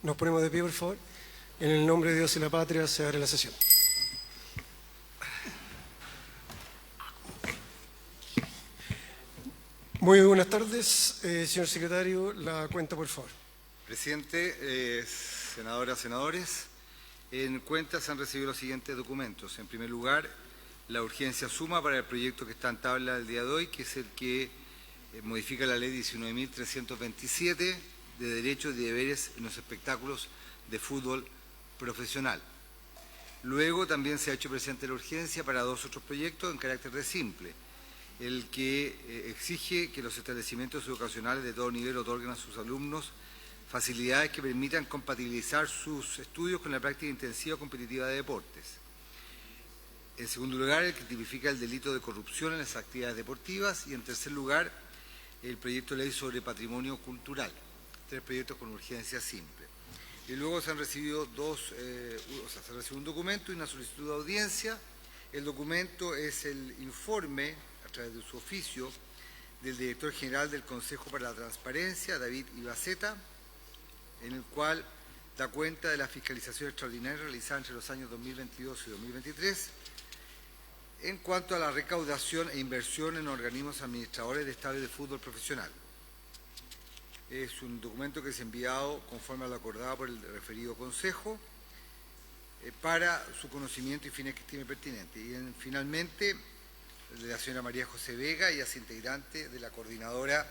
Nos ponemos de pie, por favor. En el nombre de Dios y la patria se abre la sesión. Muy buenas tardes, señor secretario. La cuenta, por favor. Presidente, senadoras, senadores, en cuenta se han recibido los siguientes documentos. En primer lugar, la urgencia suma para el proyecto que está en tabla el día de hoy, que es el que modifica la ley 19.327 de derechos y deberes en los espectáculos de fútbol profesional. Luego también se ha hecho presente la urgencia para dos otros proyectos en carácter de simple. El que exige que los establecimientos educacionales de todo nivel otorguen a sus alumnos facilidades que permitan compatibilizar sus estudios con la práctica intensiva competitiva de deportes. En segundo lugar, el que tipifica el delito de corrupción en las actividades deportivas. Y en tercer lugar, el proyecto de ley sobre patrimonio cultural. Tres proyectos con urgencia simple. Y luego se han recibido se ha recibido un documento y una solicitud de audiencia. El documento es el informe, a través de su oficio, del director general del Consejo para la Transparencia, David Ibaceta, en el cual da cuenta de la fiscalización extraordinaria realizada entre los años 2022 y 2023 en cuanto a la recaudación e inversión en organismos administradores de estadios de fútbol profesional. Es un documento que es enviado conforme a lo acordado por el referido Consejo para su conocimiento y fines que estime pertinente. Y finalmente, de la señora María José Vega, ella es integrante de la Coordinadora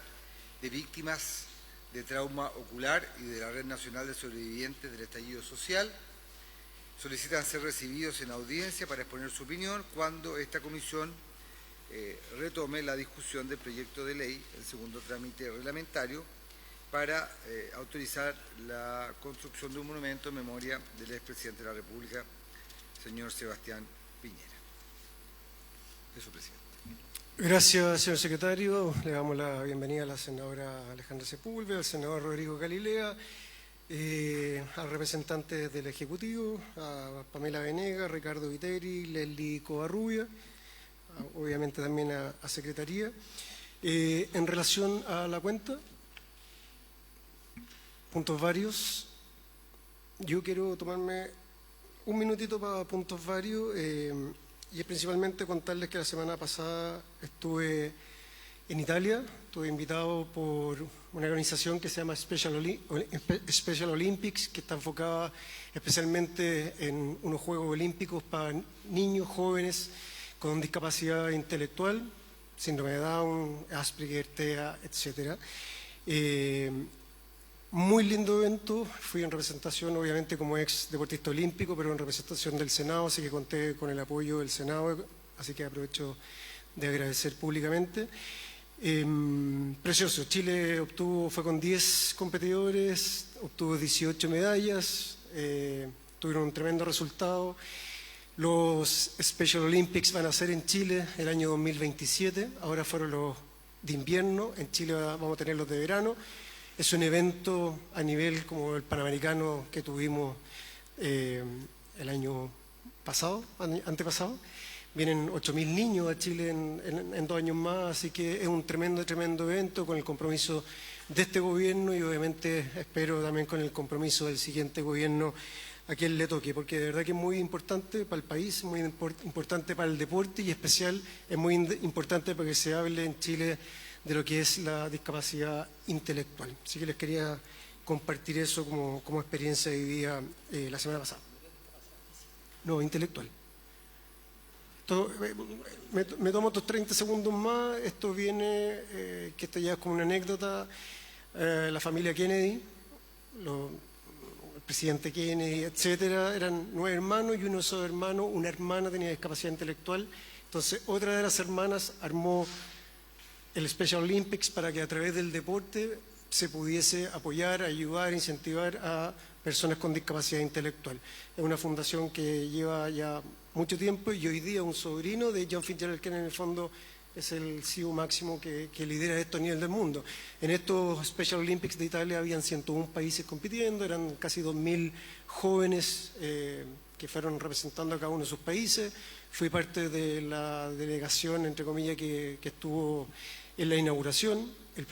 de Víctimas de Trauma Ocular y de la Red Nacional de Sobrevivientes del Estallido Social, solicitan ser recibidos en audiencia para exponer su opinión cuando esta comisión retome la discusión del proyecto de ley, el segundo trámite reglamentario, para autorizar la construcción de un monumento en memoria del expresidente de la República, señor Sebastián Piñera. Eso, presidente. Gracias, señor secretario. Le damos la bienvenida a la senadora Alejandra Sepúlveda, al senador Rodrigo Galilea, al representante del Ejecutivo, a Pamela Venegas, Ricardo Viteri, Leslie Covarrubia, obviamente también a Secretaría. En relación a la cuenta, puntos varios, yo quiero tomarme un minutito para puntos varios. Y es principalmente contarles que la semana pasada estuve en Italia, estuve invitado por una organización que se llama Special Olympics, que está enfocada especialmente en unos Juegos Olímpicos para niños, jóvenes con discapacidad intelectual, síndrome de Down, Asperger, TEA, etc. Muy lindo evento, fui en representación obviamente como ex deportista olímpico, pero en representación del Senado, así que conté con el apoyo del Senado, así que aprovecho de agradecer públicamente. Precioso, Chile fue con 10 competidores, obtuvo 18 medallas, tuvieron un tremendo resultado. Los Special Olympics van a ser en Chile el año 2027, ahora fueron los de invierno, en Chile vamos a tener los de verano. Es un evento a nivel como el Panamericano que tuvimos el año pasado, antepasado. Vienen 8.000 niños a Chile en 2 años más, así que es un tremendo evento con el compromiso de este gobierno y obviamente espero también con el compromiso del siguiente gobierno a quien le toque, porque de verdad que es muy importante para el país, muy importante para el deporte y especial es muy importante para que se hable en Chile de lo que es la discapacidad intelectual. Así que les quería compartir eso como experiencia vivida la semana pasada. No, intelectual. Me tomo otros 30 segundos más. Esto viene, que esto ya es como una anécdota. La familia Kennedy, el presidente Kennedy, etcétera, eran 9 hermanos y uno de esos hermanos, una hermana tenía discapacidad intelectual. Entonces, otra de las hermanas armó el Special Olympics para que a través del deporte se pudiese apoyar, ayudar, incentivar a personas con discapacidad intelectual. Es una fundación que lleva ya mucho tiempo y hoy día un sobrino de John Fitzgerald Kennedy en el fondo es el CEO máximo que lidera esto a nivel del mundo. En estos Special Olympics de Italia habían 101 países compitiendo, eran casi 2.000 jóvenes que fueron representando a cada uno de sus países. Fui parte de la delegación, entre comillas, que estuvo en la inauguración. El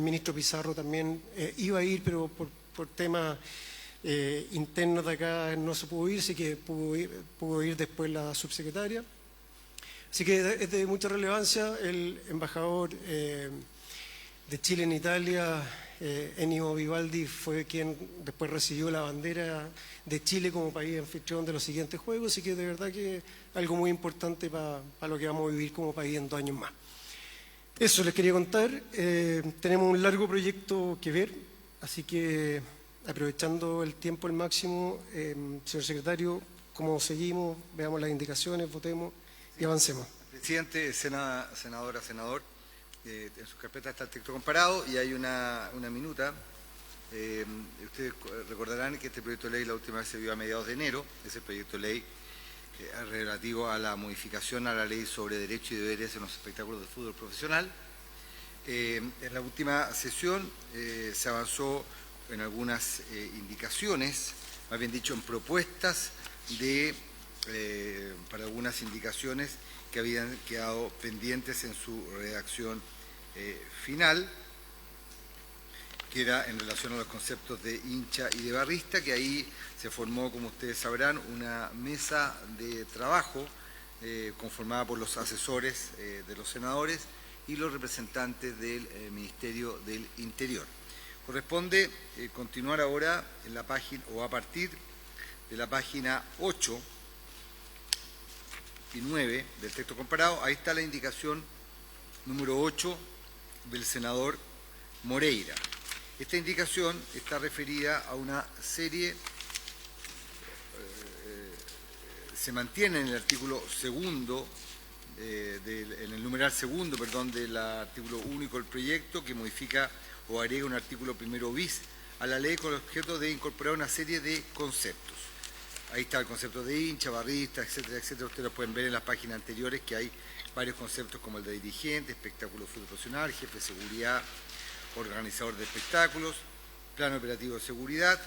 ministro Pizarro también iba a ir, pero por por temas internos de acá no se pudo ir, así que pudo ir después la subsecretaria. Así que es de mucha relevancia. El embajador de Chile en Italia, Ennio Vivaldi, fue quien después recibió la bandera de Chile como país anfitrión de los siguientes Juegos, así que de verdad que es algo muy importante para lo que vamos a vivir como país en 2 años más. Eso les quería contar. Tenemos un largo proyecto que ver, así que aprovechando el tiempo al máximo, señor secretario, ¿cómo seguimos? Veamos las indicaciones, votemos y avancemos. Presidente, senador, en su carpeta está el texto comparado y hay una minuta. Ustedes recordarán que este proyecto de ley la última vez se vio a mediados de enero. Es el proyecto de ley relativo a la modificación a la ley sobre derechos y deberes en los espectáculos de fútbol profesional. En la última sesión se avanzó en algunas indicaciones, más bien dicho, en propuestas para algunas indicaciones que habían quedado pendientes en su redacción final, que era en relación a los conceptos de hincha y de barrista, que ahí se formó, como ustedes sabrán, una mesa de trabajo conformada por los asesores de los senadores y los representantes del Ministerio del Interior. Corresponde continuar ahora en la página, o a partir de la página 8 y 9 del texto comparado. Ahí está la indicación número 8 del senador Moreira. Esta indicación está referida a una serie, se mantiene en el artículo segundo, en el numeral segundo, perdón, del artículo único del proyecto, que modifica o agrega un artículo primero bis a la ley con el objeto de incorporar una serie de conceptos. Ahí está el concepto de hincha, barrista, etcétera, etcétera. Ustedes lo pueden ver en las páginas anteriores, que hay varios conceptos como el de dirigente, espectáculo de fútbol profesional, jefe de seguridad, organizador de espectáculos, plan operativo de seguridad,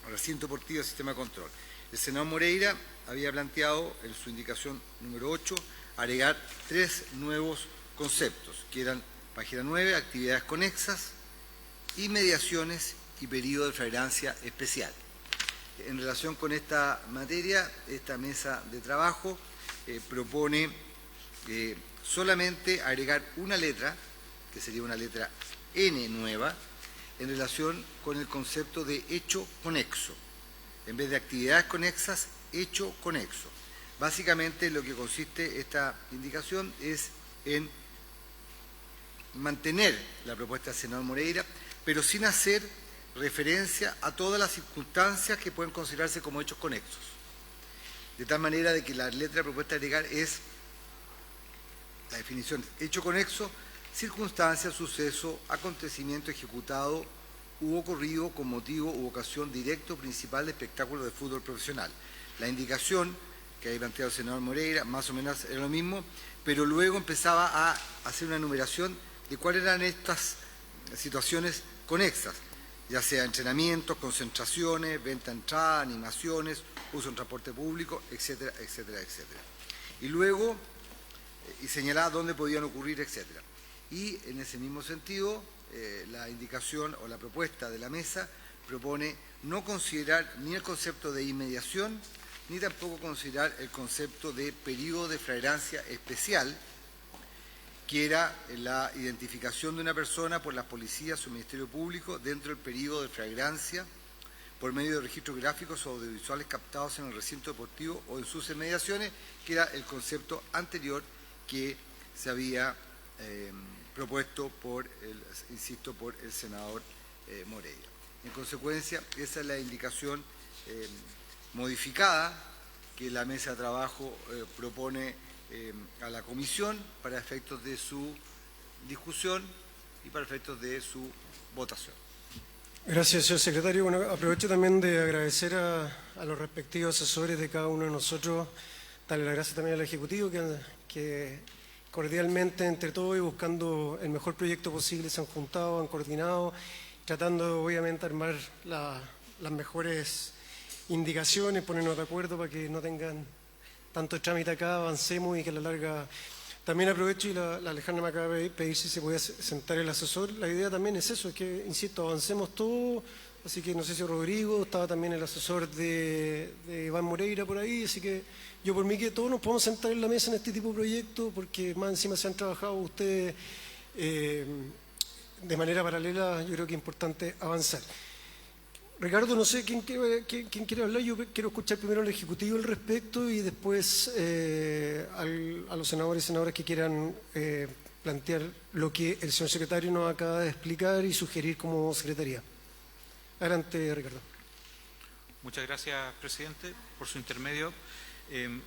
recinto deportivo, sistema de control. El senador Moreira había planteado en su indicación número 8 agregar 3 nuevos conceptos, que eran página 9, actividades conexas, inmediaciones y periodo de flagrancia especial. En relación con esta materia, esta mesa de trabajo propone solamente agregar una letra, que sería una letra N nueva, en relación con el concepto de hecho conexo. En vez de actividades conexas, hecho conexo. Básicamente lo que consiste esta indicación es en mantener la propuesta del senador Moreira, pero sin hacer referencia a todas las circunstancias que pueden considerarse como hechos conexos. De tal manera de que la letra propuesta agregar es la definición hecho conexo, circunstancia, suceso, acontecimiento ejecutado u ocurrido con motivo u ocasión directo principal de espectáculo de fútbol profesional. La indicación que había planteado el senador Moreira más o menos era lo mismo, pero luego empezaba a hacer una enumeración de cuáles eran estas situaciones conexas, ya sea entrenamientos, concentraciones, venta de entrada, animaciones, uso en transporte público, etcétera, etcétera, etcétera. Y luego, señalaba dónde podían ocurrir, etcétera. Y en ese mismo sentido, la indicación o la propuesta de la mesa propone no considerar ni el concepto de inmediación, ni tampoco considerar el concepto de periodo de flagrancia especial, que era la identificación de una persona por las policías o Ministerio Público dentro del periodo de flagrancia por medio de registros gráficos o audiovisuales captados en el recinto deportivo o en sus inmediaciones, que era el concepto anterior que se había propuesto por el senador Moreira. En consecuencia, esa es la indicación modificada que la mesa de trabajo propone a la comisión para efectos de su discusión y para efectos de su votación. Gracias, señor secretario. Bueno, aprovecho también de agradecer a los respectivos asesores de cada uno de nosotros, darle las gracias también al Ejecutivo que cordialmente entre todos y buscando el mejor proyecto posible se han juntado, han coordinado, tratando obviamente de armar las mejores indicaciones, ponernos de acuerdo para que no tengan tanto trámite acá, avancemos y que a la larga... También aprovecho y la Alejandra me acaba de pedir si se podía sentar el asesor. La idea también es eso, es que, insisto, avancemos todo así que no sé si Rodrigo, estaba también el asesor de Iván Moreira por ahí, así que yo por mí que todos nos podemos sentar en la mesa en este tipo de proyectos, porque más encima se han trabajado ustedes de manera paralela, yo creo que es importante avanzar. Ricardo, no sé quién quiere hablar, yo quiero escuchar primero al Ejecutivo al respecto y después a los senadores y senadoras que quieran plantear lo que el señor secretario nos acaba de explicar y sugerir como secretaría. Adelante, Ricardo. Muchas gracias, presidente, por su intermedio.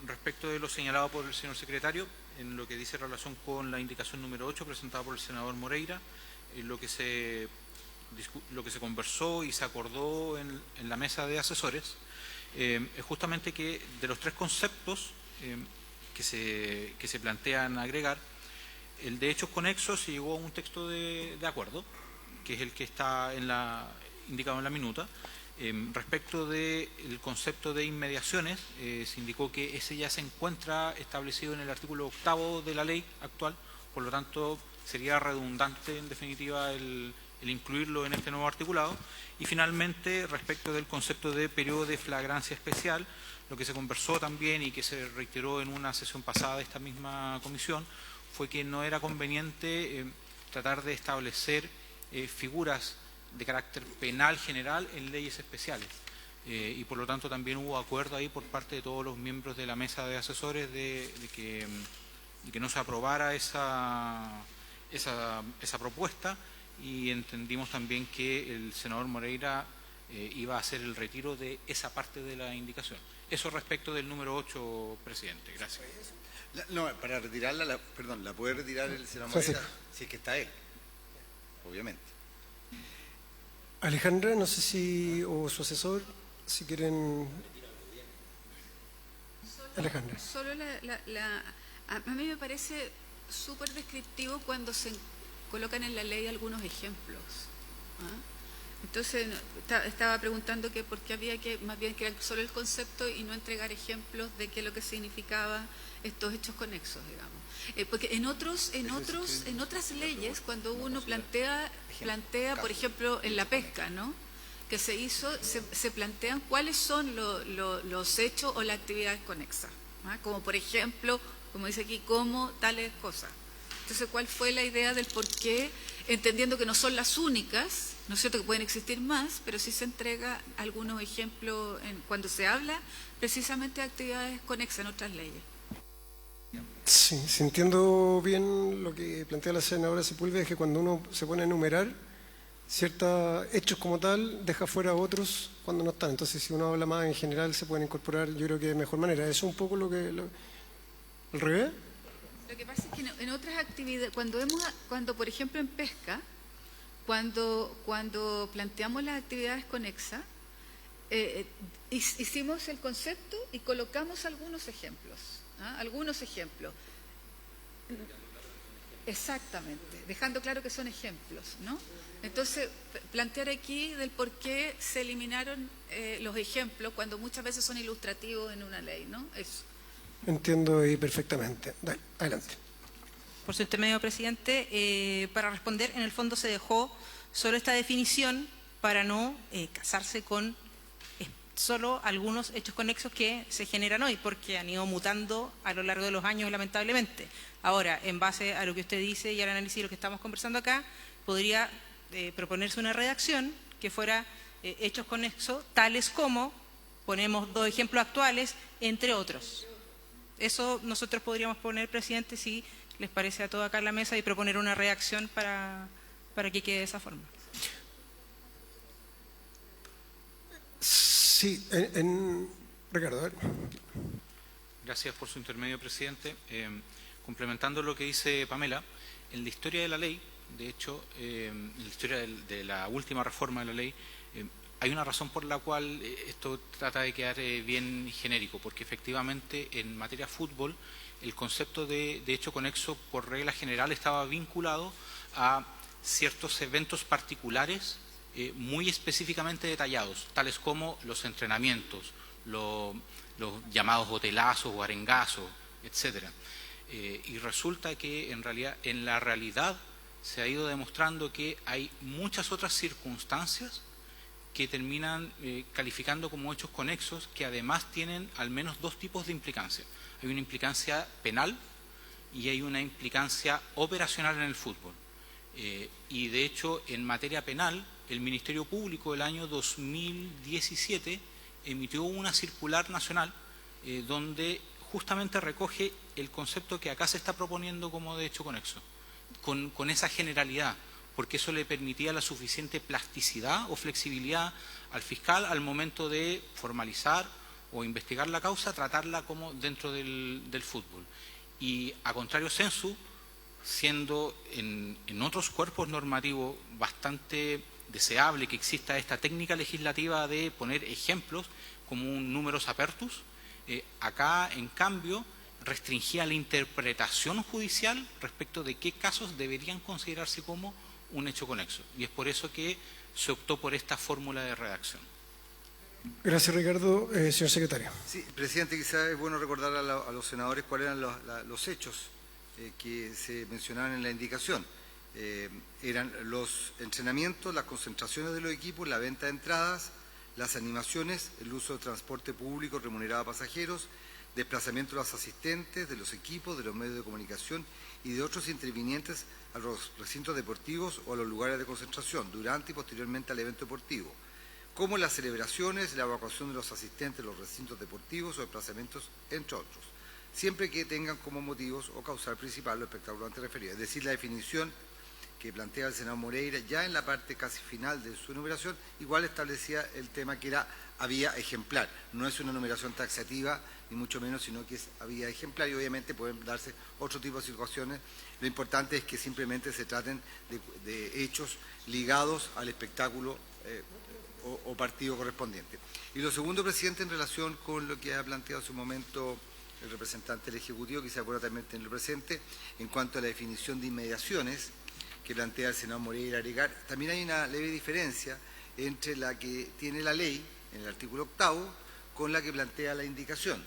Respecto de lo señalado por el señor secretario, en lo que dice relación con la indicación número 8 presentada por el senador Moreira, lo que se conversó y se acordó en la mesa de asesores es justamente que de los tres conceptos que se plantean agregar, el de hechos conexos se llegó a un texto de acuerdo, que es el que está indicado en la minuta. Respecto del concepto de inmediaciones, se indicó que ese ya se encuentra establecido en el artículo 8º de la ley actual, por lo tanto sería redundante en definitiva el incluirlo en este nuevo articulado. Y finalmente, respecto del concepto de periodo de flagrancia especial, lo que se conversó también y que se reiteró en una sesión pasada de esta misma comisión fue que no era conveniente tratar de establecer figuras de carácter penal general en leyes especiales. Y por lo tanto también hubo acuerdo ahí por parte de todos los miembros de la mesa de asesores de que no se aprobara esa propuesta, y entendimos también que el senador Moreira iba a hacer el retiro de esa parte de la indicación. Eso respecto del número 8, presidente. Gracias. No, para retirarla, la puede retirar el senador Moreira, si es que está él, obviamente. Alejandra, no sé si, o su asesor, si quieren... Alejandra. Solo a mí me parece súper descriptivo cuando se colocan en la ley algunos ejemplos. Entonces, estaba preguntando que por qué había que, más bien, crear solo el concepto y no entregar ejemplos de qué es lo que significaba estos hechos conexos, digamos. Porque en otras leyes, cuando uno plantea, por ejemplo, en la pesca, ¿no?, que se hizo, se plantean cuáles son los hechos o las actividades conexas, como por ejemplo, como dice aquí, como tales cosas. Entonces, ¿cuál fue la idea del por qué? Entendiendo que no son las únicas, ¿no es cierto?, que pueden existir más, pero sí se entrega algunos ejemplos cuando se habla precisamente de actividades conexas en otras leyes. Sí, si entiendo bien lo que plantea la senadora Sepúlveda, es que cuando uno se pone a enumerar ciertos hechos como tal, deja fuera a otros cuando no están. Entonces, si uno habla más en general, se pueden incorporar, yo creo que de mejor manera. ¿Eso es un poco lo que... ¿Al revés? Lo que pasa es que en otras actividades, cuando por ejemplo en pesca, cuando planteamos las actividades conexas, hicimos el concepto y colocamos algunos ejemplos. Algunos ejemplos. Exactamente, dejando claro que son ejemplos, ¿no? Entonces, plantear aquí del por qué se eliminaron los ejemplos cuando muchas veces son ilustrativos en una ley, ¿no? Eso. Entiendo y perfectamente. Dale, adelante. Por su intermedio, presidente, para responder, en el fondo se dejó solo esta definición para no casarse con solo algunos hechos conexos que se generan hoy, porque han ido mutando a lo largo de los años, lamentablemente. Ahora, en base a lo que usted dice y al análisis de lo que estamos conversando acá, podría proponerse una redacción que fuera hechos conexos, tales como, ponemos 2 ejemplos actuales, entre otros. Eso nosotros podríamos poner, presidente, si les parece a todos acá en la mesa, y proponer una redacción para que quede de esa forma. Sí, Ricardo, a ver. Gracias por su intermedio, presidente. Complementando lo que dice Pamela, en la historia de la ley, de hecho, en la historia de la última reforma de la ley, hay una razón por la cual esto trata de quedar bien genérico, porque efectivamente en materia fútbol el concepto de hecho conexo por regla general estaba vinculado a ciertos eventos particulares muy específicamente detallados, tales como los entrenamientos, los llamados hotelazos o arengazos, etcétera. Y resulta que en la realidad se ha ido demostrando que hay muchas otras circunstancias que terminan calificando como hechos conexos que además tienen al menos dos tipos de implicancia. Hay una implicancia penal y hay una implicancia operacional en el fútbol. Y de hecho, en materia penal, el Ministerio Público el año 2017 emitió una circular nacional donde justamente recoge el concepto que acá se está proponiendo como de hecho conexo, con esa generalidad, porque eso le permitía la suficiente plasticidad o flexibilidad al fiscal al momento de formalizar o investigar la causa, tratarla como dentro del fútbol. Y a contrario sensu, siendo en otros cuerpos normativos bastante deseable que exista esta técnica legislativa de poner ejemplos como un numerus apertus, acá en cambio restringía la interpretación judicial respecto de qué casos deberían considerarse como un hecho conexo. Y es por eso que se optó por esta fórmula de redacción. Gracias, Ricardo. Señor secretario. Sí, presidente, quizás es bueno recordar a los senadores cuáles eran los hechos que se mencionaban en la indicación. Eran los entrenamientos, las concentraciones de los equipos, la venta de entradas, las animaciones, el uso de transporte público remunerado a pasajeros, desplazamiento de los asistentes, de los equipos, de los medios de comunicación y de otros intervinientes a los recintos deportivos o a los lugares de concentración, durante y posteriormente al evento deportivo, como las celebraciones, la evacuación de los asistentes de los recintos deportivos o desplazamientos, entre otros, siempre que tengan como motivos o causal principal los espectáculos antes referidos. Es decir, la definición que plantea el senador Moreira, ya en la parte casi final de su enumeración, igual establecía el tema que era había ejemplar. No es una numeración taxativa, ni mucho menos, sino que es había ejemplar, y obviamente pueden darse otro tipo de situaciones. Lo importante es que simplemente se traten de hechos ligados al espectáculo o partido correspondiente. Y lo segundo, presidente, en relación con lo que ha planteado hace un momento el representante del Ejecutivo, quizá bueno también tenerlo presente, en cuanto a la definición de inmediaciones que plantea el senador Moreira agregar, también hay una leve diferencia entre la que tiene la ley, en el artículo 8º, con la que plantea la indicación.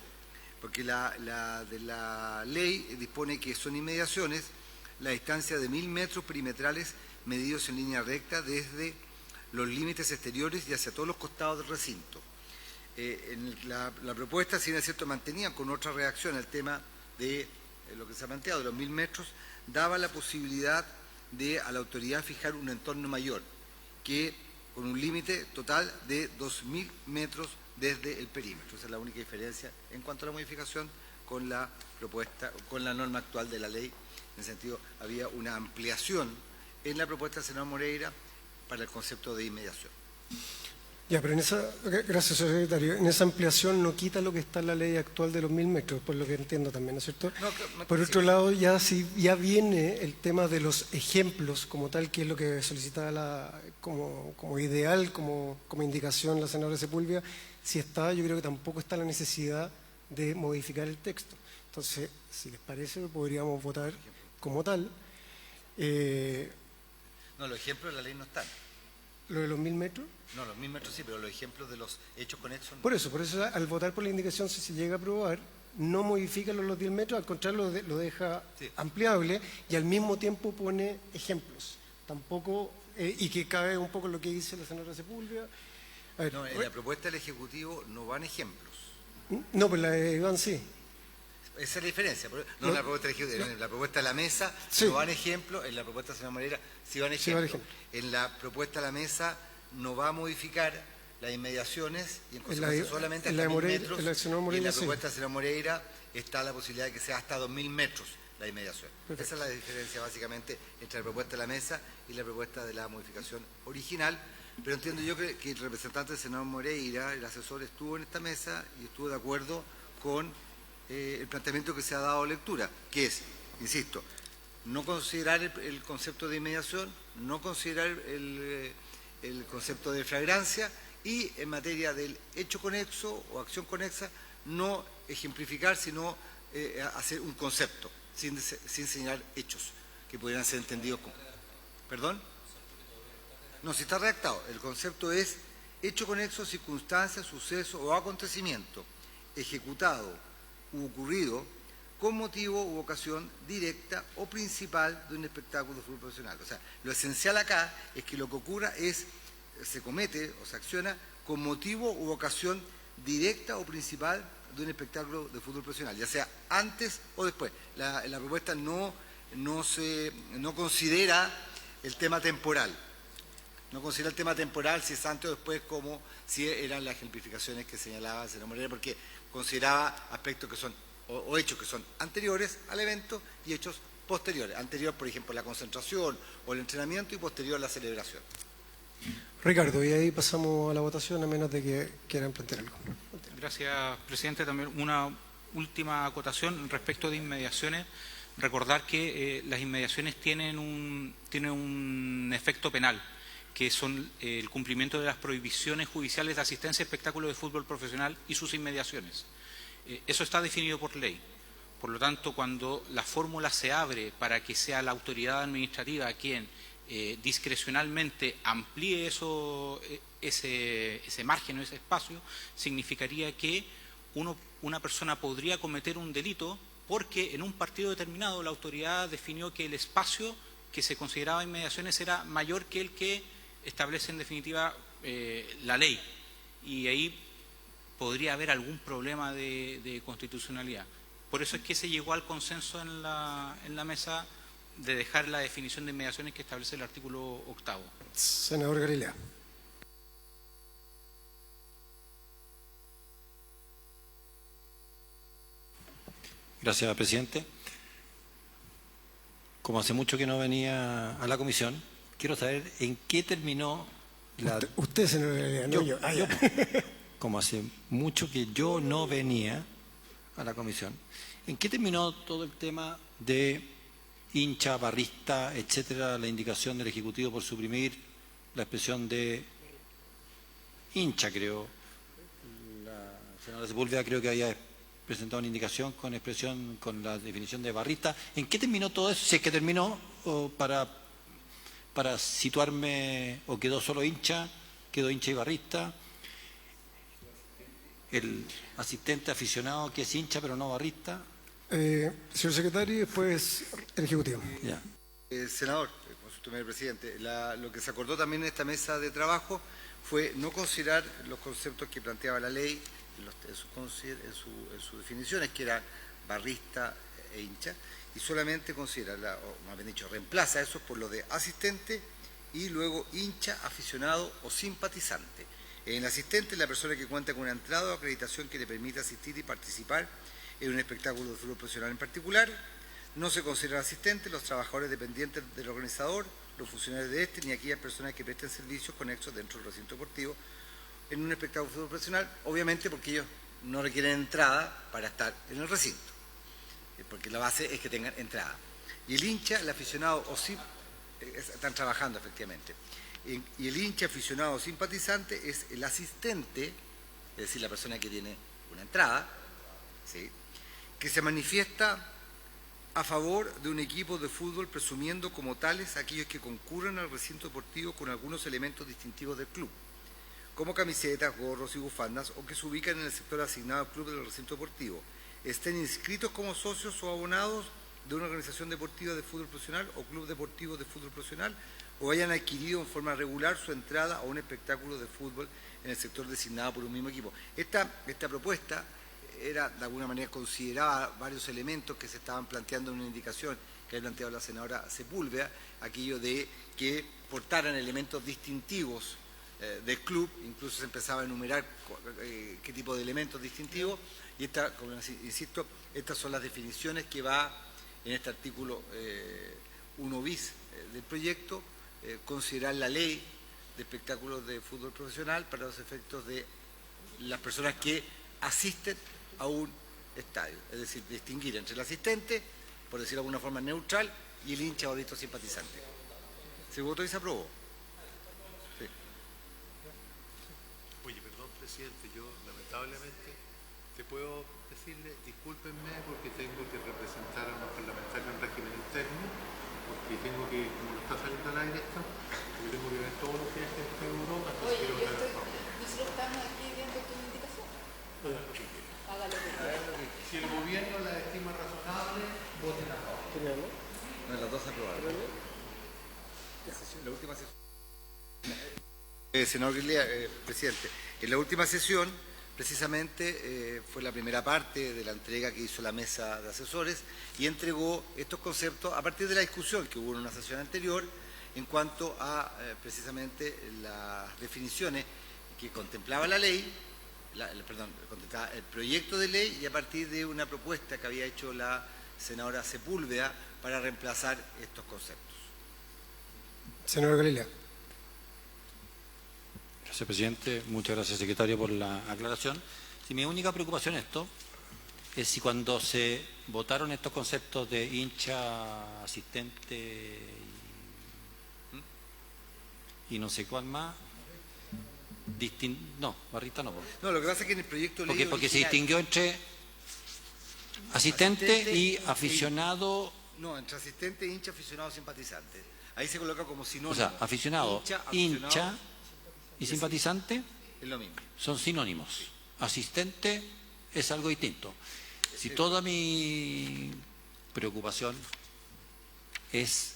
Porque la de la ley dispone que son inmediaciones la distancia de 1000 metros perimetrales medidos en línea recta desde los límites exteriores y hacia todos los costados del recinto. La propuesta, si es cierto, mantenía con otra redacción el tema de lo que se ha planteado, de los 1000 metros, daba la posibilidad de a la autoridad fijar un entorno mayor, que con un límite total de 2000 metros desde el perímetro. Esa es la única diferencia en cuanto a la modificación con la propuesta, con la norma actual de la ley. En ese sentido, había una ampliación en la propuesta del senador Moreira para el concepto de inmediación. Ya, pero gracias, señor secretario, en esa ampliación no quita lo que está en la ley actual de los 1000 metros, por lo que entiendo también, ¿no es cierto? Por otro lado, ya viene el tema de los ejemplos como tal, que es lo que solicitaba como ideal, como indicación la senadora Sepúlveda. Si está, yo creo que tampoco está la necesidad de modificar el texto. Entonces, si les parece, podríamos votar como tal. No, los ejemplos de la ley no están. ¿Lo de los 1000 metros? No, los 1000 metros sí, pero los ejemplos de los hechos conexos no. Por eso al votar por la indicación, si se llega a aprobar, no modifica los 10 metros, al contrario lo deja ampliable y al mismo tiempo pone ejemplos. Tampoco, y que cabe un poco lo que dice la senadora Sepúlveda. No, en la propuesta del Ejecutivo no van ejemplos. No, pues la de Iván sí. Esa es la diferencia. No, en la propuesta del Ejecutivo, en la propuesta de la mesa no van ejemplos, en la propuesta del senador Moreira sí van ejemplos. En la propuesta de la mesa no va a modificar las inmediaciones y en consecuencia solamente hasta 1000 metros. Y en la propuesta del senador Moreira está la posibilidad de que sea hasta 2000 metros la inmediación. Perfecto. Esa es la diferencia básicamente entre la propuesta de la mesa y la propuesta de la modificación original. Pero entiendo yo que el representante del senador Moreira, el asesor, estuvo en esta mesa y estuvo de acuerdo con el planteamiento que se ha dado lectura, que es, insisto, no considerar el concepto de inmediación, no considerar el concepto de flagrancia y en materia del hecho conexo o acción conexa, no ejemplificar, sino hacer un concepto, sin señalar hechos que pudieran ser entendidos como... ¿Perdón? No, si está redactado. El concepto es hecho conexo, circunstancia, suceso o acontecimiento ejecutado u ocurrido con motivo u ocasión directa o principal de un espectáculo de fútbol profesional. O sea, lo esencial acá es que lo que ocurra es se comete o se acciona con motivo u ocasión directa o principal de un espectáculo de fútbol profesional, ya sea antes o después. La propuesta no considera el tema temporal. No considera el tema temporal si es antes o después, como si eran las ejemplificaciones que señalaba el señor Moreira, porque consideraba aspectos que son, o hechos que son anteriores al evento y hechos posteriores. Anterior, por ejemplo, la concentración o el entrenamiento, y posterior la celebración. Ricardo, y ahí pasamos a la votación, a menos de que quieran plantear algo. Gracias, presidente. También una última acotación respecto de inmediaciones. Recordar que las inmediaciones tienen un efecto penal, que son el cumplimiento de las prohibiciones judiciales de asistencia a espectáculos de fútbol profesional y sus inmediaciones. Eso está definido por ley. Por lo tanto, cuando la fórmula se abre para que sea la autoridad administrativa quien discrecionalmente amplíe ese margen o ese espacio, significaría que una persona podría cometer un delito porque en un partido determinado la autoridad definió que el espacio que se consideraba inmediaciones era mayor que el que establece en definitiva la ley, y ahí podría haber algún problema de constitucionalidad. Por eso es que se llegó al consenso en la mesa de dejar la definición de inmediaciones que establece el artículo 8º. Senador Galilea. Gracias, presidente. Como hace mucho que no venía a la comisión, quiero saber en qué terminó la... Usted, senador Galilea, no yo. Yo, como hace mucho que yo no venía a la comisión, ¿en qué terminó todo el tema de hincha, barrista, etcétera, la indicación del Ejecutivo por suprimir la expresión de hincha, creo? La senadora Sepúlveda creo que había presentado una indicación con expresión, con la definición de barrista. ¿En qué terminó todo eso? Si es que terminó, para situarme, o quedó solo hincha, quedó hincha y barrista. El asistente aficionado que es hincha pero no barrista. Señor secretario, y después el Ejecutivo. Ya. Senador, consulta, presidente, lo que se acordó también en esta mesa de trabajo fue no considerar los conceptos que planteaba la ley en sus definiciones, que era barrista e hincha, y solamente considera, o más bien dicho, reemplaza eso por lo de asistente y luego hincha, aficionado o simpatizante. En el asistente, la persona que cuenta con una entrada o acreditación que le permite asistir y participar en un espectáculo de fútbol profesional en particular. No se considera asistente los trabajadores dependientes del organizador, los funcionarios de este, ni aquellas personas que presten servicios conexos dentro del recinto deportivo en un espectáculo de fútbol profesional, obviamente porque ellos no requieren entrada para estar en el recinto, porque la base es que tengan entrada. Y el hincha, el aficionado o sí, están trabajando efectivamente. Y el hincha, aficionado o simpatizante es el asistente, es decir, la persona que tiene una entrada, ¿sí?, que se manifiesta a favor de un equipo de fútbol, presumiendo como tales aquellos que concurren al recinto deportivo con algunos elementos distintivos del club, como camisetas, gorros y bufandas, o que se ubican en el sector asignado al club del recinto deportivo, estén inscritos como socios o abonados de una organización deportiva de fútbol profesional o club deportivo de fútbol profesional, o hayan adquirido en forma regular su entrada a un espectáculo de fútbol en el sector designado por un mismo equipo. Esta propuesta era, de alguna manera, consideraba varios elementos que se estaban planteando en una indicación que había planteado la senadora Sepúlveda, aquello de que portaran elementos distintivos del club, incluso se empezaba a enumerar qué tipo de elementos distintivos, y como insisto, estas son las definiciones que va en este artículo 1 bis del proyecto, considerar la ley de espectáculos de fútbol profesional para los efectos de las personas que asisten a un estadio, es decir, distinguir entre el asistente, por decirlo de alguna forma neutral, y el hincha o listo simpatizante. ¿Se votó y se aprobó? Sí. Oye, perdón, presidente, yo lamentablemente te puedo decirle, discúlpenme porque tengo que representar a unos parlamentarios en régimen interno, porque tengo que, como no está saliendo al aire esto, porque tengo que ver todos los días que estoy en Europa. Oye, nosotros estamos aquí viendo tu indicación. Hágalo. Si el gobierno la estima razonable, voten a favor. No, las dos se aprobaron. La última sesión. Senador Grilea, presidente, en la última sesión, precisamente, fue la primera parte de la entrega que hizo la mesa de asesores y entregó estos conceptos a partir de la discusión que hubo en una sesión anterior en cuanto a precisamente las definiciones que contemplaba la ley, contemplaba el proyecto de ley y a partir de una propuesta que había hecho la senadora Sepúlveda para reemplazar estos conceptos. Senador Galilea. Gracias, presidente. Muchas gracias, secretario, por la aclaración. Sí, mi única preocupación en esto es si cuando se votaron estos conceptos de hincha, asistente y no sé cuál más, no, barrista no. No, lo que pasa es que en el proyecto de ley porque se distinguió entre asistente y aficionado. No, entre asistente, hincha, aficionado, simpatizante. Ahí se coloca como sinónimo. O sea, aficionado, hincha y simpatizante es lo mismo. Son sinónimos. Asistente es algo distinto. Si toda mi preocupación es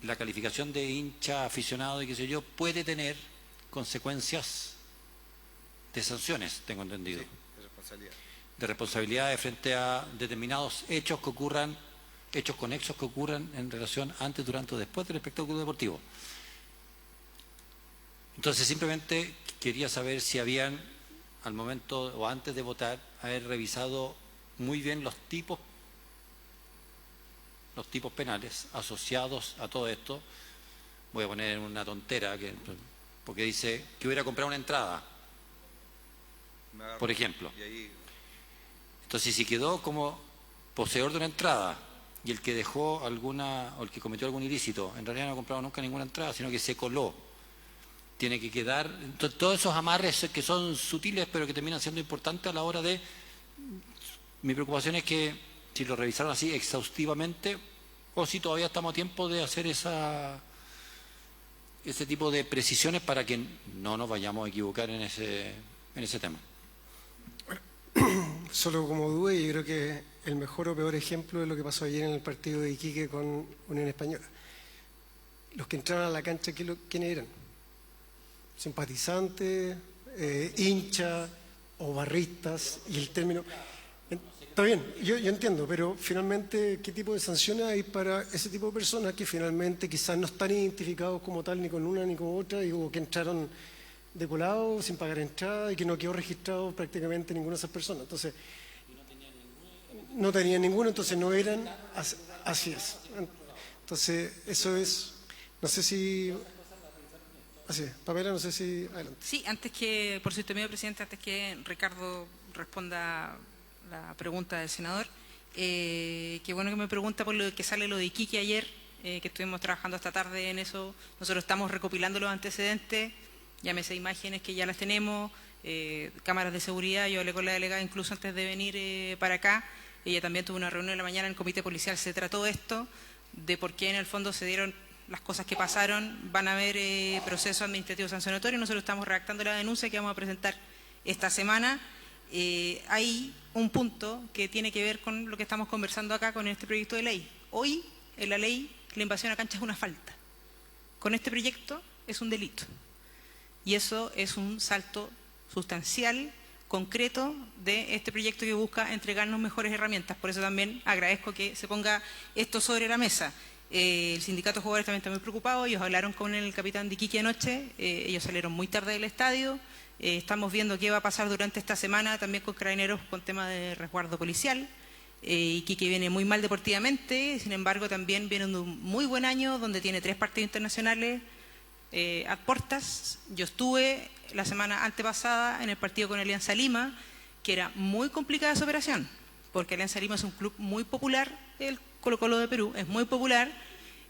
la calificación de hincha, aficionado y qué sé yo, puede tener consecuencias de sanciones, tengo entendido. Sí, de responsabilidad. De responsabilidades frente a determinados hechos que ocurran, hechos conexos que ocurran en relación antes, durante o después del espectáculo deportivo. Entonces, simplemente quería saber si habían, al momento o antes de votar, haber revisado muy bien los tipos penales asociados a todo esto. Voy a poner una tontera, porque dice que hubiera comprado una entrada, por ejemplo. Entonces, si quedó como poseedor de una entrada y el que dejó alguna, o el que cometió algún ilícito, en realidad no ha comprado nunca ninguna entrada, sino que se coló, tiene que quedar. Entonces, todos esos amarres que son sutiles, pero que terminan siendo importantes a la hora de. Mi preocupación es que si lo revisaron así exhaustivamente, o si todavía estamos a tiempo de hacer ese tipo de precisiones para que no nos vayamos a equivocar en ese tema. Solo como duda, yo creo que el mejor o peor ejemplo es lo que pasó ayer en el partido de Iquique con Unión Española. Los que entraron a la cancha, ¿quiénes eran? Simpatizantes, hinchas o barristas, y el término. Está bien, yo entiendo, pero finalmente, ¿qué tipo de sanciones hay para ese tipo de personas que finalmente quizás no están identificados como tal ni con una ni con otra, o que entraron de colado, sin pagar entrada y que no quedó registrado prácticamente ninguna de esas personas? Entonces, no tenían ninguno, entonces no eran, así es. Entonces, eso es, no sé si. Así es, Pamela, no sé si. Adelante. Sí, por su intermedio, presidente, antes que Ricardo responda la pregunta del senador, qué bueno que me pregunta por lo que sale lo de Iquique ayer, que estuvimos trabajando esta tarde en eso. Nosotros estamos recopilando los antecedentes, llámese imágenes que ya las tenemos, cámaras de seguridad. Yo hablé con la delegada incluso antes de venir para acá. Ella también tuvo una reunión en la mañana en el comité policial. Se trató esto de por qué en el fondo se dieron las cosas que pasaron. Van a haber procesos administrativos sancionatorios. Nosotros estamos redactando la denuncia que vamos a presentar esta semana. Hay un punto que tiene que ver con lo que estamos conversando acá con este proyecto de ley. Hoy, en la ley, la invasión a cancha es una falta. Con este proyecto es un delito. Y eso es un salto sustancial, concreto, de este proyecto que busca entregarnos mejores herramientas. Por eso también agradezco que se ponga esto sobre la mesa. El sindicato de jugadores también está muy preocupado. Ellos hablaron con el capitán de Iquique anoche. Ellos salieron muy tarde del estadio. Estamos viendo qué va a pasar durante esta semana también con Carabineros con tema de resguardo policial. Iquique viene muy mal deportivamente, sin embargo también viene un muy buen año donde tiene 3 partidos internacionales a puertas. Yo estuve la semana antepasada en el partido con Alianza Lima, que era muy complicada esa operación, porque Alianza Lima es un club muy popular, el Colo-Colo de Perú es muy popular,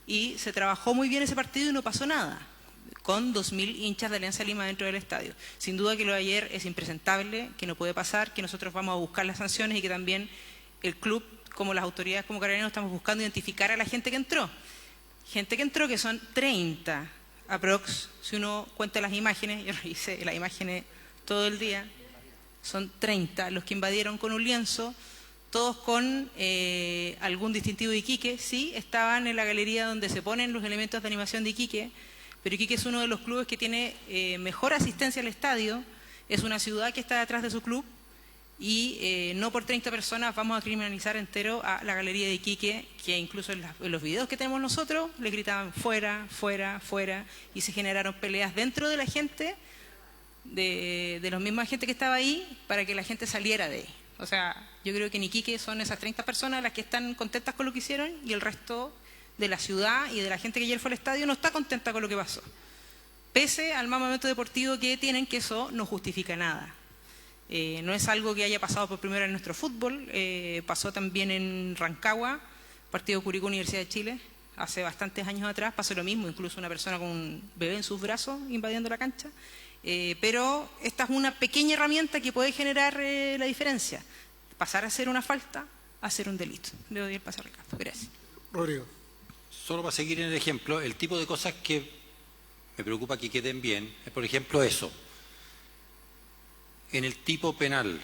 y se trabajó muy bien ese partido y no pasó nada, con 2.000 hinchas de Alianza Lima dentro del estadio. Sin duda que lo de ayer es impresentable, que no puede pasar, que nosotros vamos a buscar las sanciones y que también el club, como las autoridades, como Carabineros, estamos buscando identificar a la gente que entró. Gente que entró, que son 30 aprox, si uno cuenta las imágenes, yo revisé las imágenes todo el día, son 30 los que invadieron con un lienzo, todos con algún distintivo de Iquique. Sí, estaban en la galería donde se ponen los elementos de animación de Iquique, pero Iquique es uno de los clubes que tiene mejor asistencia al estadio, es una ciudad que está detrás de su club, y no por 30 personas vamos a criminalizar entero a la galería de Iquique, que incluso en los videos que tenemos nosotros le gritaban fuera, fuera, fuera, y se generaron peleas dentro de la gente, de los mismos gente que estaba ahí, para que la gente saliera de ahí. O sea, yo creo que en Iquique son esas 30 personas las que están contentas con lo que hicieron, y el resto de la ciudad y de la gente que ayer fue al estadio no está contenta con lo que pasó. Pese al mal momento deportivo que tienen, que eso no justifica nada. No es algo que haya pasado por primera vez en nuestro fútbol, pasó también en Rancagua, partido Curicó Universidad de Chile, hace bastantes años atrás pasó lo mismo, incluso una persona con un bebé en sus brazos invadiendo la cancha, pero esta es una pequeña herramienta que puede generar la diferencia, pasar a ser una falta a ser un delito. Le doy el paso a Ricardo. Gracias. Rodrigo. Solo para seguir en el ejemplo, el tipo de cosas que me preocupa que queden bien es, por ejemplo, eso. En el tipo penal,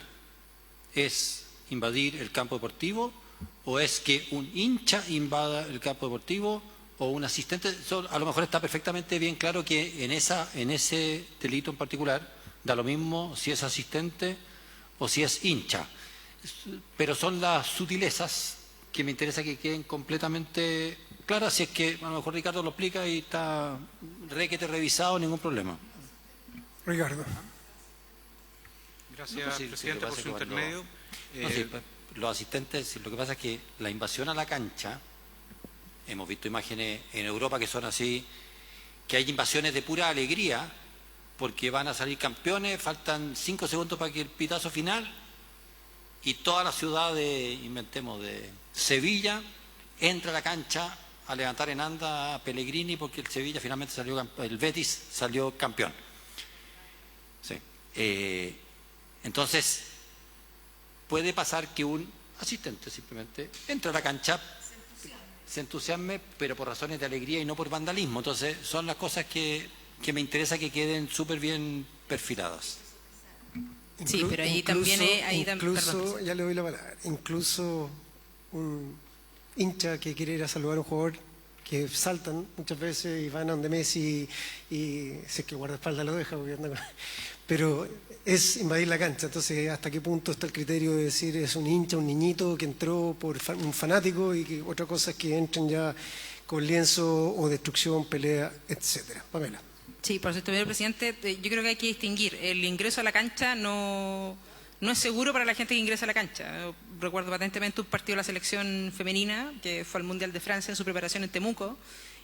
¿es invadir el campo deportivo o es que un hincha invada el campo deportivo o un asistente? A lo mejor está perfectamente bien claro que en ese delito en particular da lo mismo si es asistente o si es hincha. Pero son las sutilezas que me interesa que queden completamente claras, si es que a lo mejor Ricardo lo explica y está requete revisado, ningún problema. Ricardo. Gracias, presidente, por su intermedio. Los asistentes, lo que pasa es que la invasión a la cancha, hemos visto imágenes en Europa que son así, que hay invasiones de pura alegría, porque van a salir campeones, faltan 5 segundos para que el pitazo final, y toda la ciudad de Sevilla entra a la cancha a levantar en anda a Pellegrini porque el Sevilla finalmente el Betis salió campeón. Sí. Entonces, puede pasar que un asistente simplemente entre a la cancha, se entusiasme, pero por razones de alegría y no por vandalismo. Entonces, son las cosas que me interesa que queden súper bien perfiladas. Sí, pero ahí también... Incluso, ya le doy la palabra, incluso un hincha que quiere ir a saludar a un jugador, que saltan muchas veces y van a donde Messi y sé que el guardaespaldas lo deja, pero es invadir la cancha. Entonces, ¿hasta qué punto está el criterio de decir es un hincha, un niñito que entró por un fanático, y que otra cosa es que entren ya con lienzo o destrucción, pelea, etcétera? Pamela. Sí, por supuesto, presidente, yo creo que hay que distinguir. El ingreso a la cancha no es seguro para la gente que ingresa a la cancha. Recuerdo patentemente un partido de la selección femenina que fue al Mundial de Francia en su preparación en Temuco,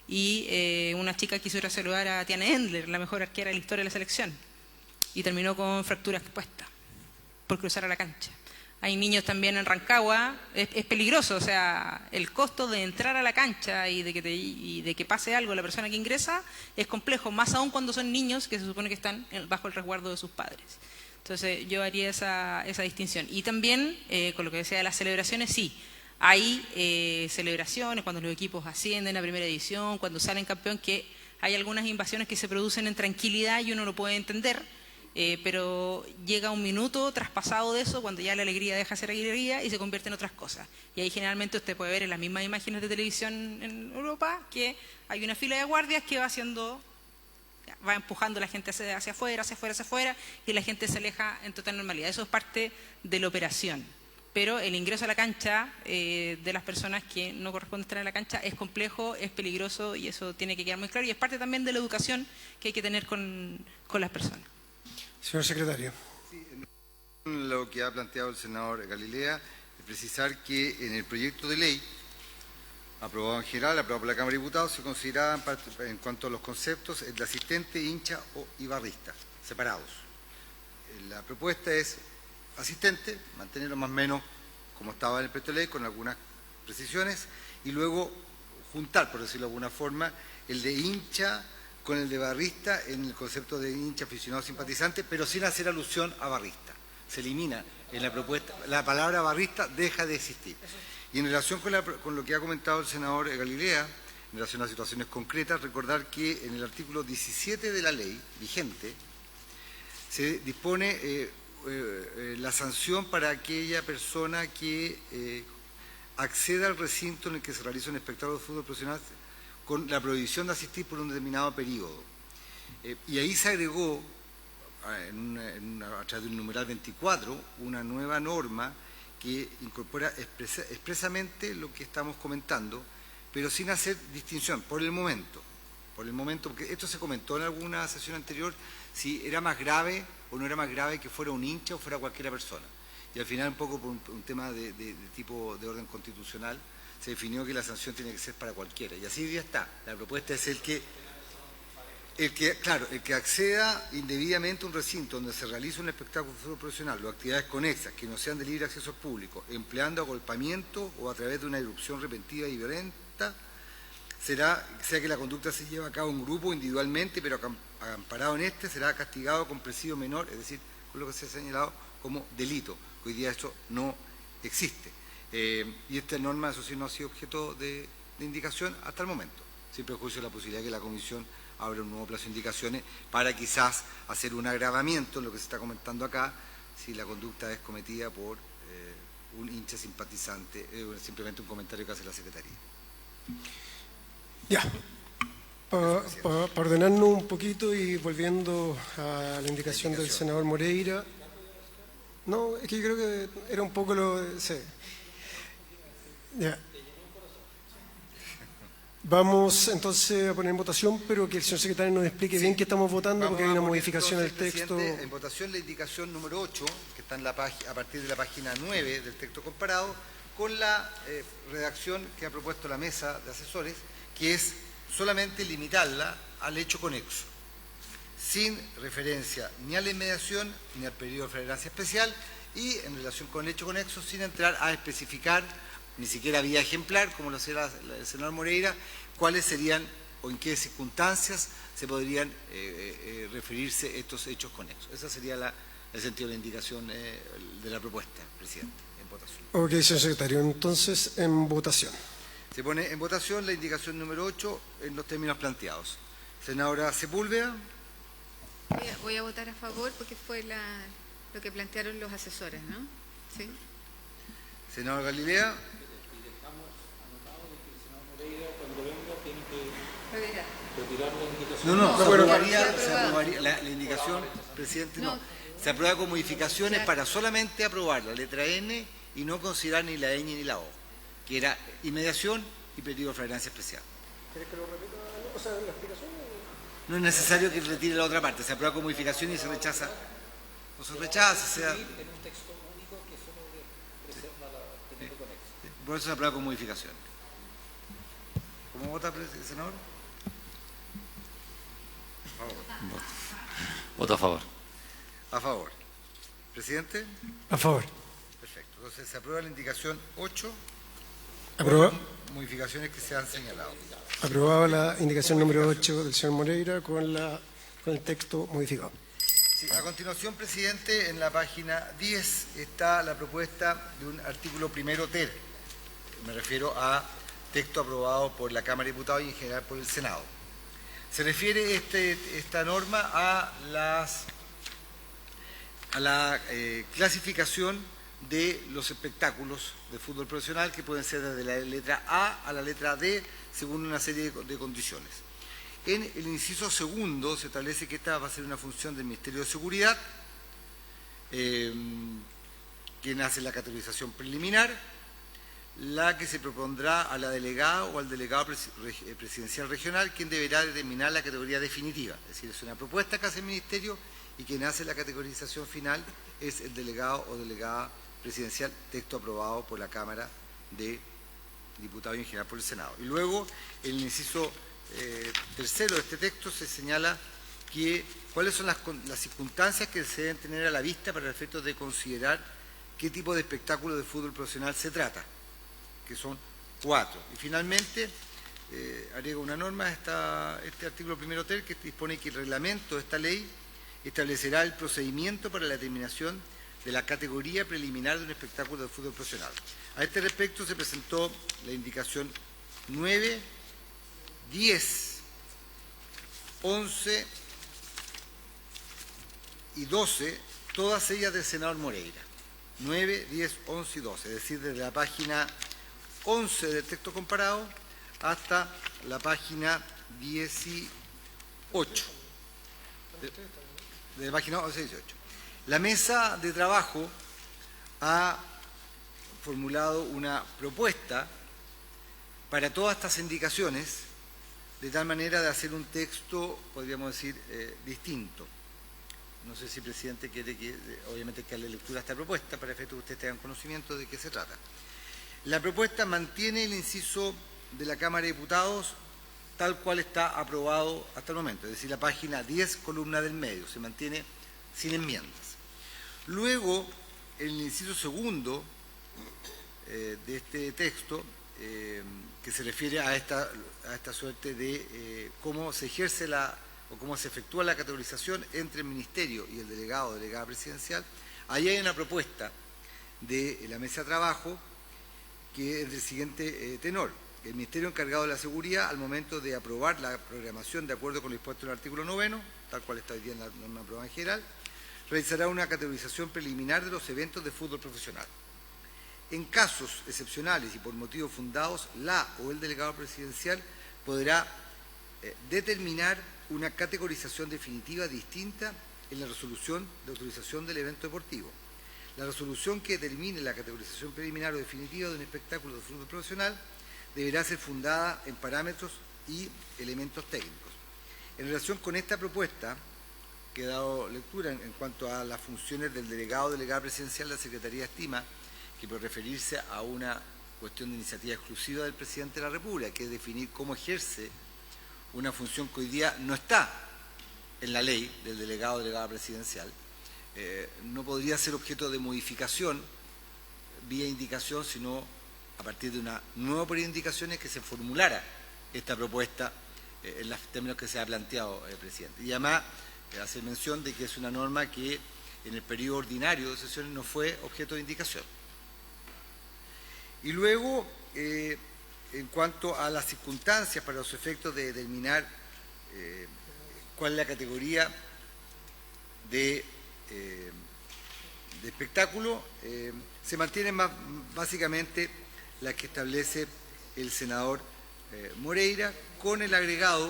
y una chica quiso ir a saludar a Tiana Endler, la mejor arquera de la historia de la selección, y terminó con fractura expuesta por cruzar a la cancha. Hay niños también en Rancagua, es peligroso, o sea, el costo de entrar a la cancha y de que pase algo a la persona que ingresa es complejo, más aún cuando son niños que se supone que están bajo el resguardo de sus padres. Entonces yo haría esa distinción. Y también, con lo que decía de las celebraciones, sí, hay celebraciones cuando los equipos ascienden a primera división, cuando salen campeón, que hay algunas invasiones que se producen en tranquilidad y uno lo puede entender, pero llega un minuto traspasado de eso cuando ya la alegría deja de ser alegría y se convierte en otras cosas. Y ahí generalmente usted puede ver en las mismas imágenes de televisión en Europa que hay una fila de guardias que va empujando a la gente hacia afuera, y la gente se aleja en total normalidad. Eso es parte de la operación. Pero el ingreso a la cancha de las personas que no corresponde estar en la cancha es complejo, es peligroso, y eso tiene que quedar muy claro. Y es parte también de la educación que hay que tener con las personas. Señor secretario. Sí, lo que ha planteado el senador Galilea, es precisar que en el proyecto de ley aprobado en general, aprobado por la Cámara de Diputados, se consideraban en cuanto a los conceptos el de asistente, hincha y barrista, separados. La propuesta es asistente, mantenerlo más o menos como estaba en el proyecto de ley, con algunas precisiones, y luego juntar, por decirlo de alguna forma, el de hincha con el de barrista en el concepto de hincha, aficionado, simpatizante, pero sin hacer alusión a barrista. Se elimina en la propuesta, la palabra barrista deja de existir. Y en relación con lo que ha comentado el senador Galilea, en relación a situaciones concretas, recordar que en el artículo 17 de la ley vigente se dispone la sanción para aquella persona que acceda al recinto en el que se realiza un espectáculo de fútbol profesional con la prohibición de asistir por un determinado periodo. Y ahí se agregó, a través del numeral 24, una nueva norma que incorpora expresamente lo que estamos comentando, pero sin hacer distinción, por el momento, porque esto se comentó en alguna sesión anterior, si era más grave o no era más grave que fuera un hincha o fuera cualquiera persona. Y al final, un poco por un tema de tipo de orden constitucional, se definió que la sanción tiene que ser para cualquiera. Y así ya está. La propuesta es el que acceda indebidamente a un recinto donde se realiza un espectáculo de fútbol profesional o actividades conexas que no sean de libre acceso al público, empleando agolpamiento o a través de una irrupción repentina y violenta, sea que la conducta se lleve a cabo en grupo o individualmente, pero amparado en será castigado con presidio menor, es decir, con lo que se ha señalado como delito. Hoy día esto no existe. Y esta norma, eso sí, no ha sido objeto de indicación hasta el momento, sin prejuicio de la posibilidad de que la Comisión abra un nuevo plazo de indicaciones para quizás hacer un agravamiento en lo que se está comentando acá, si la conducta es cometida por un hincha simpatizante, simplemente un comentario que hace la Secretaría. Ya, para ordenarnos un poquito y volviendo a la indicación del senador Moreira. No, es que yo creo que era un poco lo... Sí. Ya. Vamos entonces a poner en votación, pero que el señor secretario nos explique bien qué estamos votando, porque hay una modificación del texto. En votación la indicación número 8, que está en a partir de la página 9 del texto comparado, con la redacción que ha propuesto la mesa de asesores, que es solamente limitarla al hecho conexo, sin referencia ni a la inmediación ni al periodo de flagrancia especial, y en relación con el hecho conexo, sin entrar a especificar, ni siquiera vía ejemplar, como lo hacía el senador Moreira, cuáles serían o en qué circunstancias se podrían referirse estos hechos conexos. Ese sería el sentido de la indicación de la propuesta, presidente, en votación. Ok, señor secretario, entonces en votación. Se pone en votación la indicación número 8 en los términos planteados. Senadora Sepúlveda. Voy a votar a favor porque fue lo que plantearon los asesores, ¿no? ¿Sí? Senador Galilea. No, se aprobaría la indicación, presidente, no. Se aprueba con modificaciones para solamente aprobar la letra N y no considerar ni la ñ ni la O, que era inmediación y periodo de flagrancia especial. ¿Quieres que lo repita? O sea, la explicación. No es necesario que retire la otra parte, se aprueba con modificación y se rechaza. O se rechaza, sea... Por eso se aprueba con modificación. ¿Cómo vota, senador? A favor. Voto a favor. A favor. ¿Presidente? A favor. Perfecto. Entonces se aprueba la indicación 8. ¿Aprobado? Modificaciones que se han señalado. Aprobada la indicación número 8 del señor Moreira con el texto modificado. Sí, a continuación, presidente, en la página 10 está la propuesta de un artículo primero ter. Me refiero a texto aprobado por la Cámara de Diputados y en general por el Senado. Se refiere esta norma a la clasificación de los espectáculos de fútbol profesional, que pueden ser desde la letra A la letra D, según una serie de condiciones. En el inciso segundo se establece que esta va a ser una función del Ministerio de Seguridad, quien hace la categorización preliminar, la que se propondrá a la delegada o al delegado presidencial regional, quien deberá determinar la categoría definitiva. Es decir, es una propuesta que hace el Ministerio y quien hace la categorización final es el delegado o delegada presidencial, texto aprobado por la Cámara de Diputados y en general por el Senado. Y luego, en el inciso tercero de este texto se señala cuáles son las circunstancias que se deben tener a la vista para el efecto de considerar qué tipo de espectáculo de fútbol profesional se trata, que son 4. Y finalmente, agrega una norma este artículo primero ter, que dispone que el reglamento de esta ley establecerá el procedimiento para la determinación de la categoría preliminar de un espectáculo de fútbol profesional. A este respecto se presentó la indicación 9, 10, 11 y 12, todas ellas del senador Moreira. 9, 10, 11 y 12, es decir, desde la página 11 del texto comparado hasta la página 18. de la página 11-18. La mesa de trabajo ha formulado una propuesta para todas estas indicaciones, de tal manera de hacer un texto, podríamos decir, distinto. No sé si el presidente quiere que, obviamente, que darle lectura a esta propuesta, para efecto que ustedes tengan conocimiento de qué se trata. La propuesta mantiene el inciso de la Cámara de Diputados tal cual está aprobado hasta el momento, es decir, la página 10, columna del medio, se mantiene sin enmiendas. Luego, en el inciso segundo de este texto, que se refiere a esta suerte de cómo se ejerce o cómo se efectúa la categorización entre el Ministerio y el delegado o delegada presidencial, ahí hay una propuesta de la mesa de trabajo que es del siguiente tenor. El Ministerio encargado de la Seguridad, al momento de aprobar la programación de acuerdo con lo dispuesto en el artículo 9, tal cual está hoy día en la norma aprobada en general, realizará una categorización preliminar de los eventos de fútbol profesional. En casos excepcionales y por motivos fundados, la o el delegado presidencial podrá determinar una categorización definitiva distinta en la resolución de autorización del evento deportivo. La resolución que determine la categorización preliminar o definitiva de un espectáculo de fútbol profesional deberá ser fundada en parámetros y elementos técnicos. En relación con esta propuesta, que he dado lectura en cuanto a las funciones del delegado o delegada presidencial, la Secretaría estima que por referirse a una cuestión de iniciativa exclusiva del Presidente de la República, que es definir cómo ejerce una función que hoy día no está en la ley del delegado o delegada presidencial, no podría ser objeto de modificación vía indicación, sino a partir de una nueva periodo de indicaciones que se formulara esta propuesta en los términos que se ha planteado el presidente. Y además, hacer mención de que es una norma que en el periodo ordinario de sesiones no fue objeto de indicación. Y luego, en cuanto a las circunstancias para los efectos de determinar cuál es la categoría de espectáculo, se mantienen básicamente las que establece el senador Moreira, con el agregado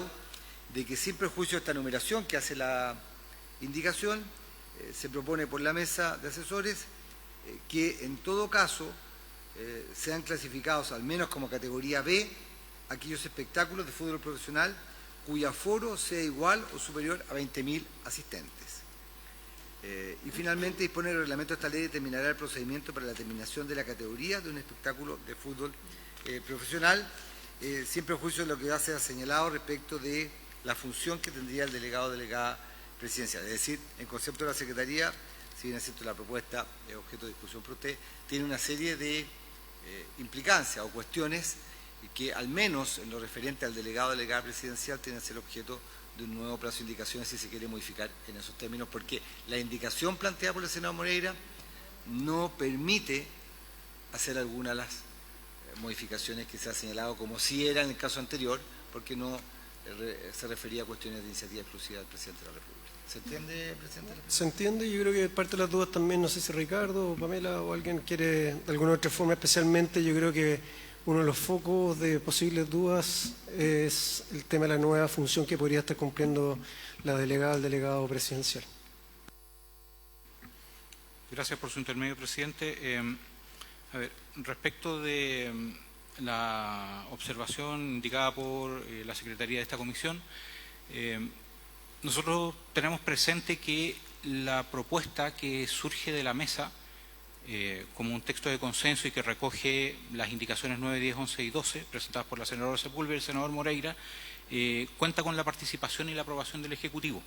de que sin perjuicio de esta numeración que hace la indicación, se propone por la mesa de asesores que en todo caso sean clasificados al menos como categoría B aquellos espectáculos de fútbol profesional cuyo aforo sea igual o superior a 20.000 asistentes. Y finalmente dispone el reglamento de esta ley determinará el procedimiento para la determinación de la categoría de un espectáculo de fútbol profesional, sin perjuicio de lo que ya se ha señalado respecto de la función que tendría el delegado o delegada presidencial. Es decir, en concepto de la Secretaría, si bien es cierto la propuesta es objeto de discusión por usted, tiene una serie de implicancias o cuestiones que al menos en lo referente al delegado o delegada presidencial tienen que ser objeto de un nuevo plazo de indicaciones si se quiere modificar en esos términos, porque la indicación planteada por el senador Moreira no permite hacer algunas de las modificaciones que se ha señalado, como si era en el caso anterior, porque no se refería a cuestiones de iniciativa exclusiva del Presidente de la República. ¿Se entiende, Presidente? Se entiende, yo creo que parte de las dudas también, no sé si Ricardo o Pamela o alguien quiere de alguna otra forma, especialmente yo creo que uno de los focos de posibles dudas es el tema de la nueva función que podría estar cumpliendo la delegada al delegado presidencial. Gracias por su intermedio, presidente. A ver, respecto de la observación indicada por la Secretaría de esta comisión, nosotros tenemos presente que la propuesta que surge de la mesa como un texto de consenso y que recoge las indicaciones 9, 10, 11 y 12 presentadas por la senadora Sepúlveda y el senador Moreira, cuenta con la participación y la aprobación del Ejecutivo.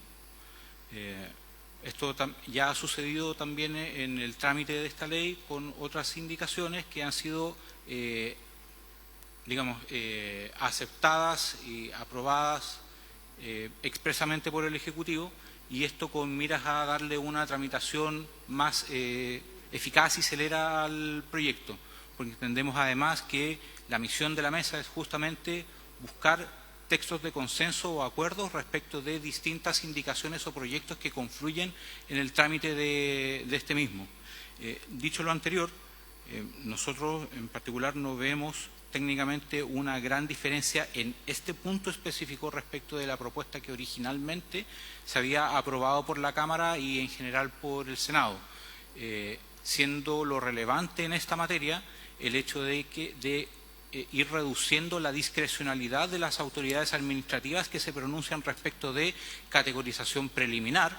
Esto ya ha sucedido también en el trámite de esta ley con otras indicaciones que han sido, aceptadas y aprobadas expresamente por el Ejecutivo, y esto con miras a darle una tramitación más eficaz y celera al proyecto, porque entendemos además que la misión de la mesa es justamente buscar textos de consenso o acuerdos respecto de distintas indicaciones o proyectos que confluyen en el trámite de este mismo. Dicho lo anterior, nosotros en particular no vemos técnicamente una gran diferencia en este punto específico respecto de la propuesta que originalmente se había aprobado por la Cámara y en general por el Senado, siendo lo relevante en esta materia el hecho de ir reduciendo la discrecionalidad de las autoridades administrativas que se pronuncian respecto de categorización preliminar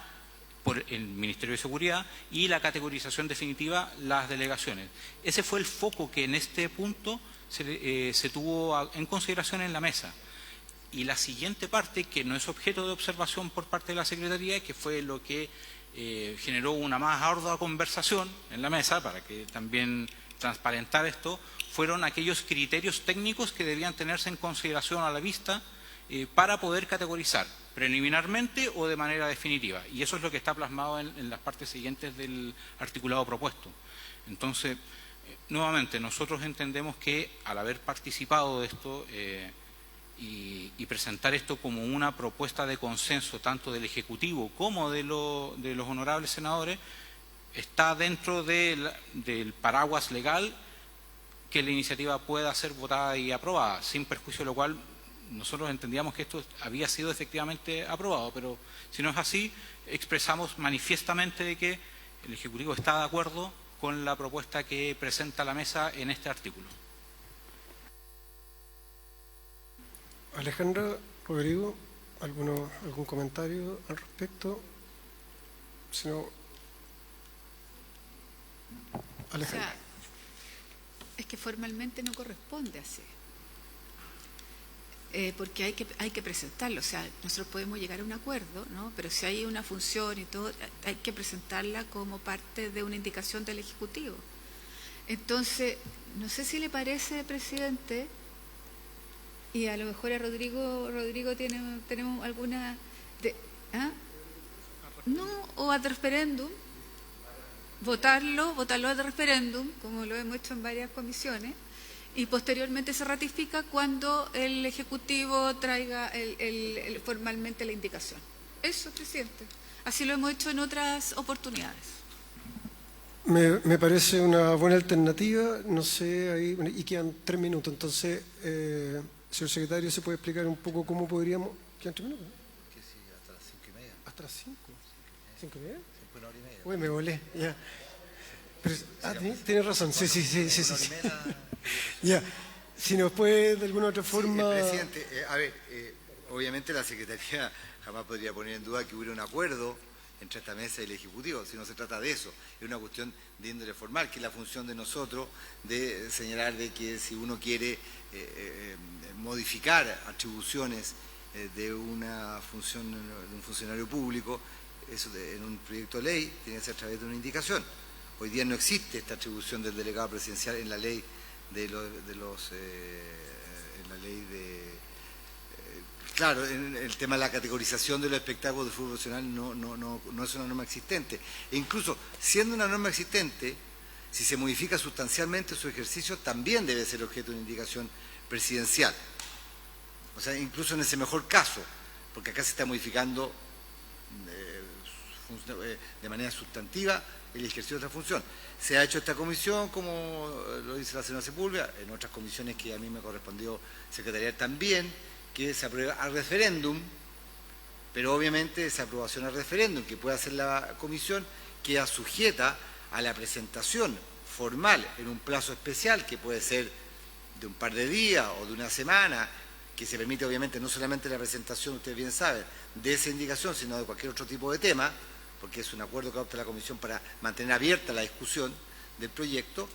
por el Ministerio de Seguridad y la categorización definitiva, las delegaciones. Ese fue el foco que en este punto se tuvo en consideración en la mesa. Y la siguiente parte, que no es objeto de observación por parte de la Secretaría, que fue lo que generó una más ardua conversación en la mesa, para que también transparentar esto, fueron aquellos criterios técnicos que debían tenerse en consideración a la vista para poder categorizar preliminarmente o de manera definitiva. Y eso es lo que está plasmado en las partes siguientes del articulado propuesto. Entonces, nuevamente, nosotros entendemos que al haber participado de esto y presentar esto como una propuesta de consenso tanto del Ejecutivo como de los honorables senadores, está dentro del paraguas legal que la iniciativa pueda ser votada y aprobada, sin perjuicio de lo cual nosotros entendíamos que esto había sido efectivamente aprobado, pero si no es así, expresamos manifiestamente de que el Ejecutivo está de acuerdo con la propuesta que presenta la mesa en este artículo. Alejandra, Rodrigo, ¿algún comentario al respecto? Si no, Alejandra. O sea, es que formalmente no corresponde así. Porque hay que presentarlo, o sea, nosotros podemos llegar a un acuerdo, ¿no? Pero si hay una función y todo, hay que presentarla como parte de una indicación del Ejecutivo. Entonces, no sé si le parece, presidente, y a lo mejor a Rodrigo tenemos alguna... No, o ad referéndum, votarlo ad referéndum, como lo hemos hecho en varias comisiones, y posteriormente se ratifica cuando el Ejecutivo traiga formalmente la indicación. Eso, presidente. Así lo hemos hecho en otras oportunidades. Me parece una buena alternativa, no sé, ahí, y quedan 3 minutos, entonces, señor secretario, ¿se puede explicar un poco cómo podríamos...? ¿Quedan 3 minutos? Que sí, hasta las 5:30. ¿Hasta las 5? ¿5:30? 1:30. Uy, me volé, ya. Pero, tienes razón, sí. Ya, si nos puede de alguna otra forma... Presidente, obviamente la Secretaría jamás podría poner en duda que hubiera un acuerdo entre esta mesa y el Ejecutivo, si no se trata de eso, es una cuestión de índole formal, que es la función de nosotros de señalar de que si uno quiere modificar atribuciones de una función de un funcionario público, eso en un proyecto de ley tiene que ser a través de una indicación. Hoy día no existe esta atribución del delegado presidencial en la ley claro, en el tema de la categorización de los espectáculos de fútbol profesional no es una norma existente. E incluso siendo una norma existente, si se modifica sustancialmente su ejercicio, también debe ser objeto de una indicación presidencial. O sea, incluso en ese mejor caso, porque acá se está modificando de manera sustantiva el ejercicio de otra función. Se ha hecho esta comisión, como lo dice la señora Sepúlveda, en otras comisiones que a mí me correspondió secretariar también, que se aprueba al referéndum, pero obviamente esa aprobación al referéndum que puede hacer la comisión queda sujeta a la presentación formal en un plazo especial, que puede ser de un par de días o de una semana, que se permite obviamente no solamente la presentación, ustedes bien saben, de esa indicación, sino de cualquier otro tipo de tema, porque es un acuerdo que adopta la Comisión para mantener abierta la discusión del proyecto,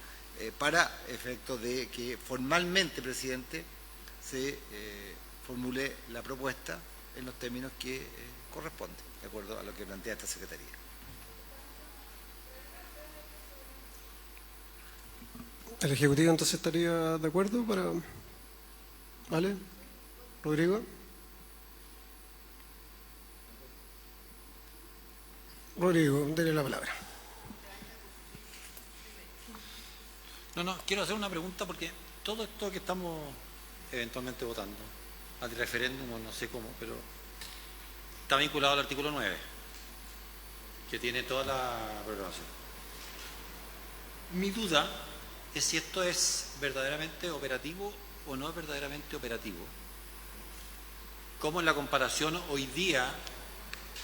para efecto de que formalmente, presidente, se formule la propuesta en los términos que corresponde, de acuerdo a lo que plantea esta Secretaría. ¿El Ejecutivo entonces estaría de acuerdo para...? ¿Vale? ¿Rodrigo? Rodrigo, dele la palabra. No, quiero hacer una pregunta porque todo esto que estamos eventualmente votando, al referéndum o no sé cómo, pero está vinculado al artículo 9, que tiene toda la programación. Mi duda es si esto es verdaderamente operativo o no es verdaderamente operativo, como en la comparación hoy día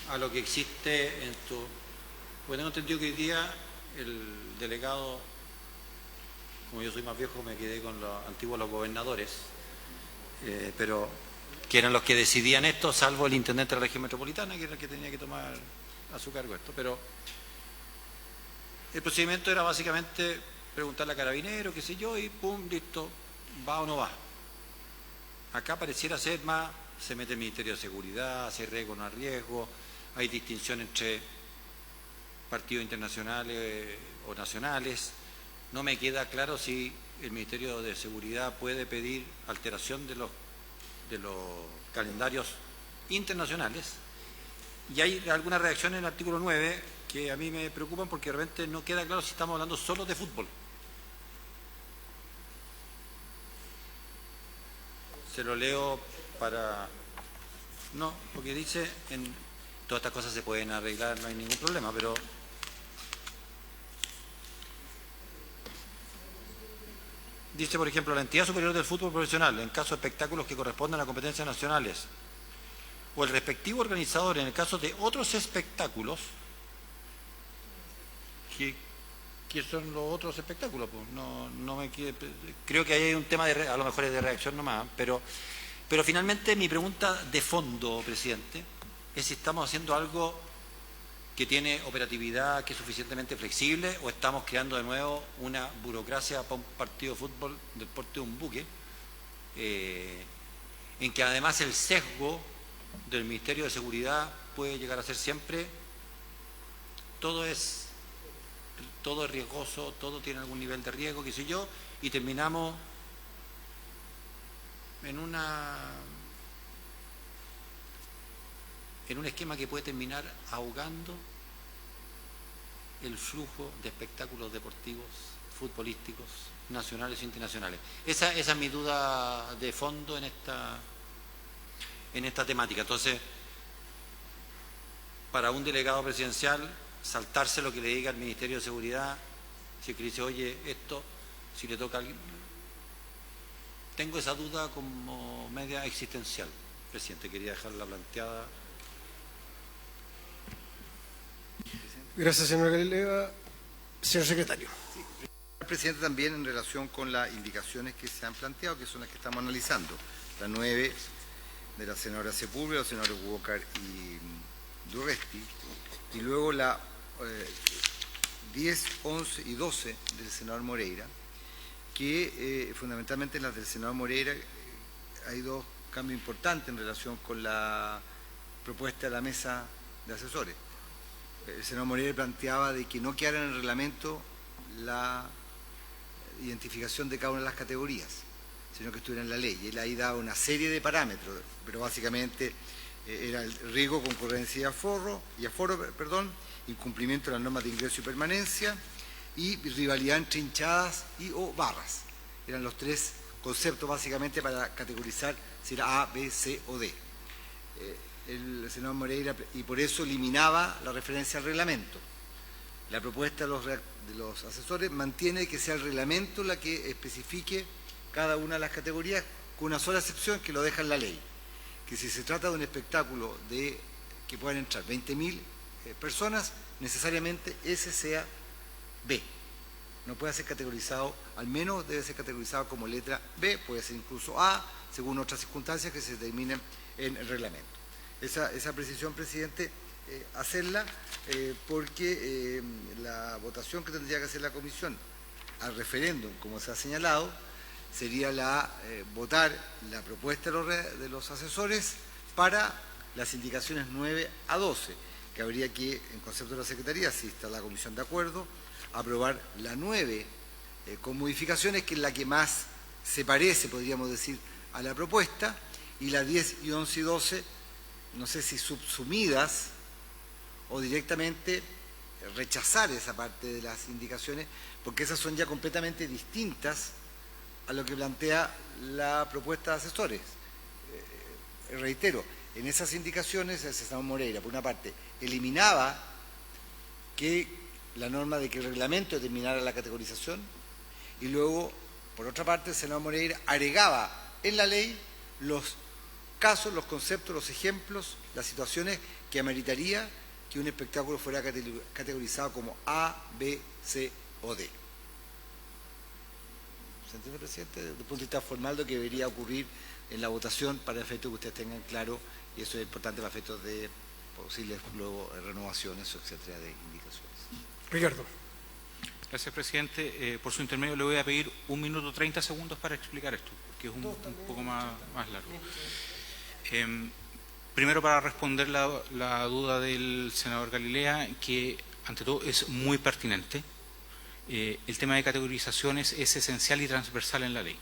a lo que existe en tu... Bueno, tengo entendido que hoy día el delegado, como yo soy más viejo, me quedé con los antiguos los gobernadores, pero que eran los que decidían esto, salvo el intendente de la región metropolitana, que era el que tenía que tomar a su cargo esto. Pero el procedimiento era básicamente preguntarle a Carabineros, qué sé yo, y pum, listo, va o no va. Acá pareciera ser más, se mete el Ministerio de Seguridad, se riesgo o no riesgo, hay distinción entre partidos internacionales o nacionales. No me queda claro si el Ministerio de Seguridad puede pedir alteración de los calendarios internacionales. Y hay algunas reacciones en el artículo 9 que a mí me preocupan porque de repente no queda claro si estamos hablando solo de fútbol. Se lo leo para... No, porque dice, todas estas cosas se pueden arreglar, no hay ningún problema, pero... Dice, por ejemplo, la entidad superior del fútbol profesional, en caso de espectáculos que correspondan a competencias nacionales, o el respectivo organizador, en el caso de otros espectáculos, ¿qué son los otros espectáculos? Pues creo que ahí hay un tema, a lo mejor es de reacción nomás, pero finalmente mi pregunta de fondo, presidente, es si estamos haciendo algo que tiene operatividad, que es suficientemente flexible, o estamos creando de nuevo una burocracia para un partido de fútbol del porte de un buque, en que además el sesgo del Ministerio de Seguridad puede llegar a ser siempre, todo es riesgoso, todo tiene algún nivel de riesgo, qué sé yo, y terminamos en un esquema que puede terminar ahogando el flujo de espectáculos deportivos, futbolísticos, nacionales e internacionales. Esa es mi duda de fondo en esta temática. Entonces, para un delegado presidencial, saltarse lo que le diga al Ministerio de Seguridad, si es que dice, oye, esto, si le toca a alguien... Tengo esa duda como media existencial, presidente, quería dejarla planteada. Gracias, señor Gallega. Señor secretario. Sí, presidente, también en relación con las indicaciones que se han planteado, que son las que estamos analizando. La 9 de la senadora Sepúlveda, los senadores Walker y Durresti, y luego la 10, 11 y 12 del senador Moreira, que fundamentalmente en las del senador Moreira hay dos cambios importantes en relación con la propuesta de la mesa de asesores. El senador Moreira planteaba de que no quedara en el reglamento la identificación de cada una de las categorías, sino que estuviera en la ley. Y él ahí daba una serie de parámetros, pero básicamente era el riesgo, concurrencia y aforo, incumplimiento de las normas de ingreso y permanencia, y rivalidad entre hinchadas y o barras. Eran los tres conceptos básicamente para categorizar si era A, B, C o D. El senador Moreira, y por eso eliminaba la referencia al reglamento. La propuesta de los asesores mantiene que sea el reglamento la que especifique cada una de las categorías, con una sola excepción que lo deja en la ley, que si se trata de un espectáculo que puedan entrar 20.000 personas, necesariamente ese sea B. No puede ser categorizado, al menos debe ser categorizado como letra B, puede ser incluso A, según otras circunstancias que se determinen en el reglamento. Esa precisión, presidente, hacerla porque la votación que tendría que hacer la comisión al referéndum, como se ha señalado, sería votar la propuesta de los asesores para las indicaciones 9 a 12, que habría que, en concepto de la Secretaría, si está la comisión de acuerdo, aprobar la 9 con modificaciones, que es la que más se parece, podríamos decir, a la propuesta, y las 10 y 11 y 12, no sé si subsumidas o directamente rechazar esa parte de las indicaciones, porque esas son ya completamente distintas a lo que plantea la propuesta de asesores. Reitero, en esas indicaciones el senador Moreira, por una parte, eliminaba que la norma de que el reglamento determinara la categorización, y luego Por otra parte, el senador Moreira agregaba en la ley los casos, los conceptos, los ejemplos, las situaciones que ameritaría que un espectáculo fuera categorizado como A, B, C o D. ¿Se entiende, presidente? Desde el punto de vista formal, lo que debería ocurrir en la votación para efectos que ustedes tengan claro, y eso es importante para efectos de posibles luego renovaciones, etcétera, de indicaciones. Ricardo. Gracias, presidente. Por su intermedio le voy a pedir 1 minuto 30 segundos para explicar esto, porque es un poco más largo. Primero, para responder la duda del senador Galilea, que ante todo es muy pertinente. El tema de categorizaciones es esencial y transversal en la ley.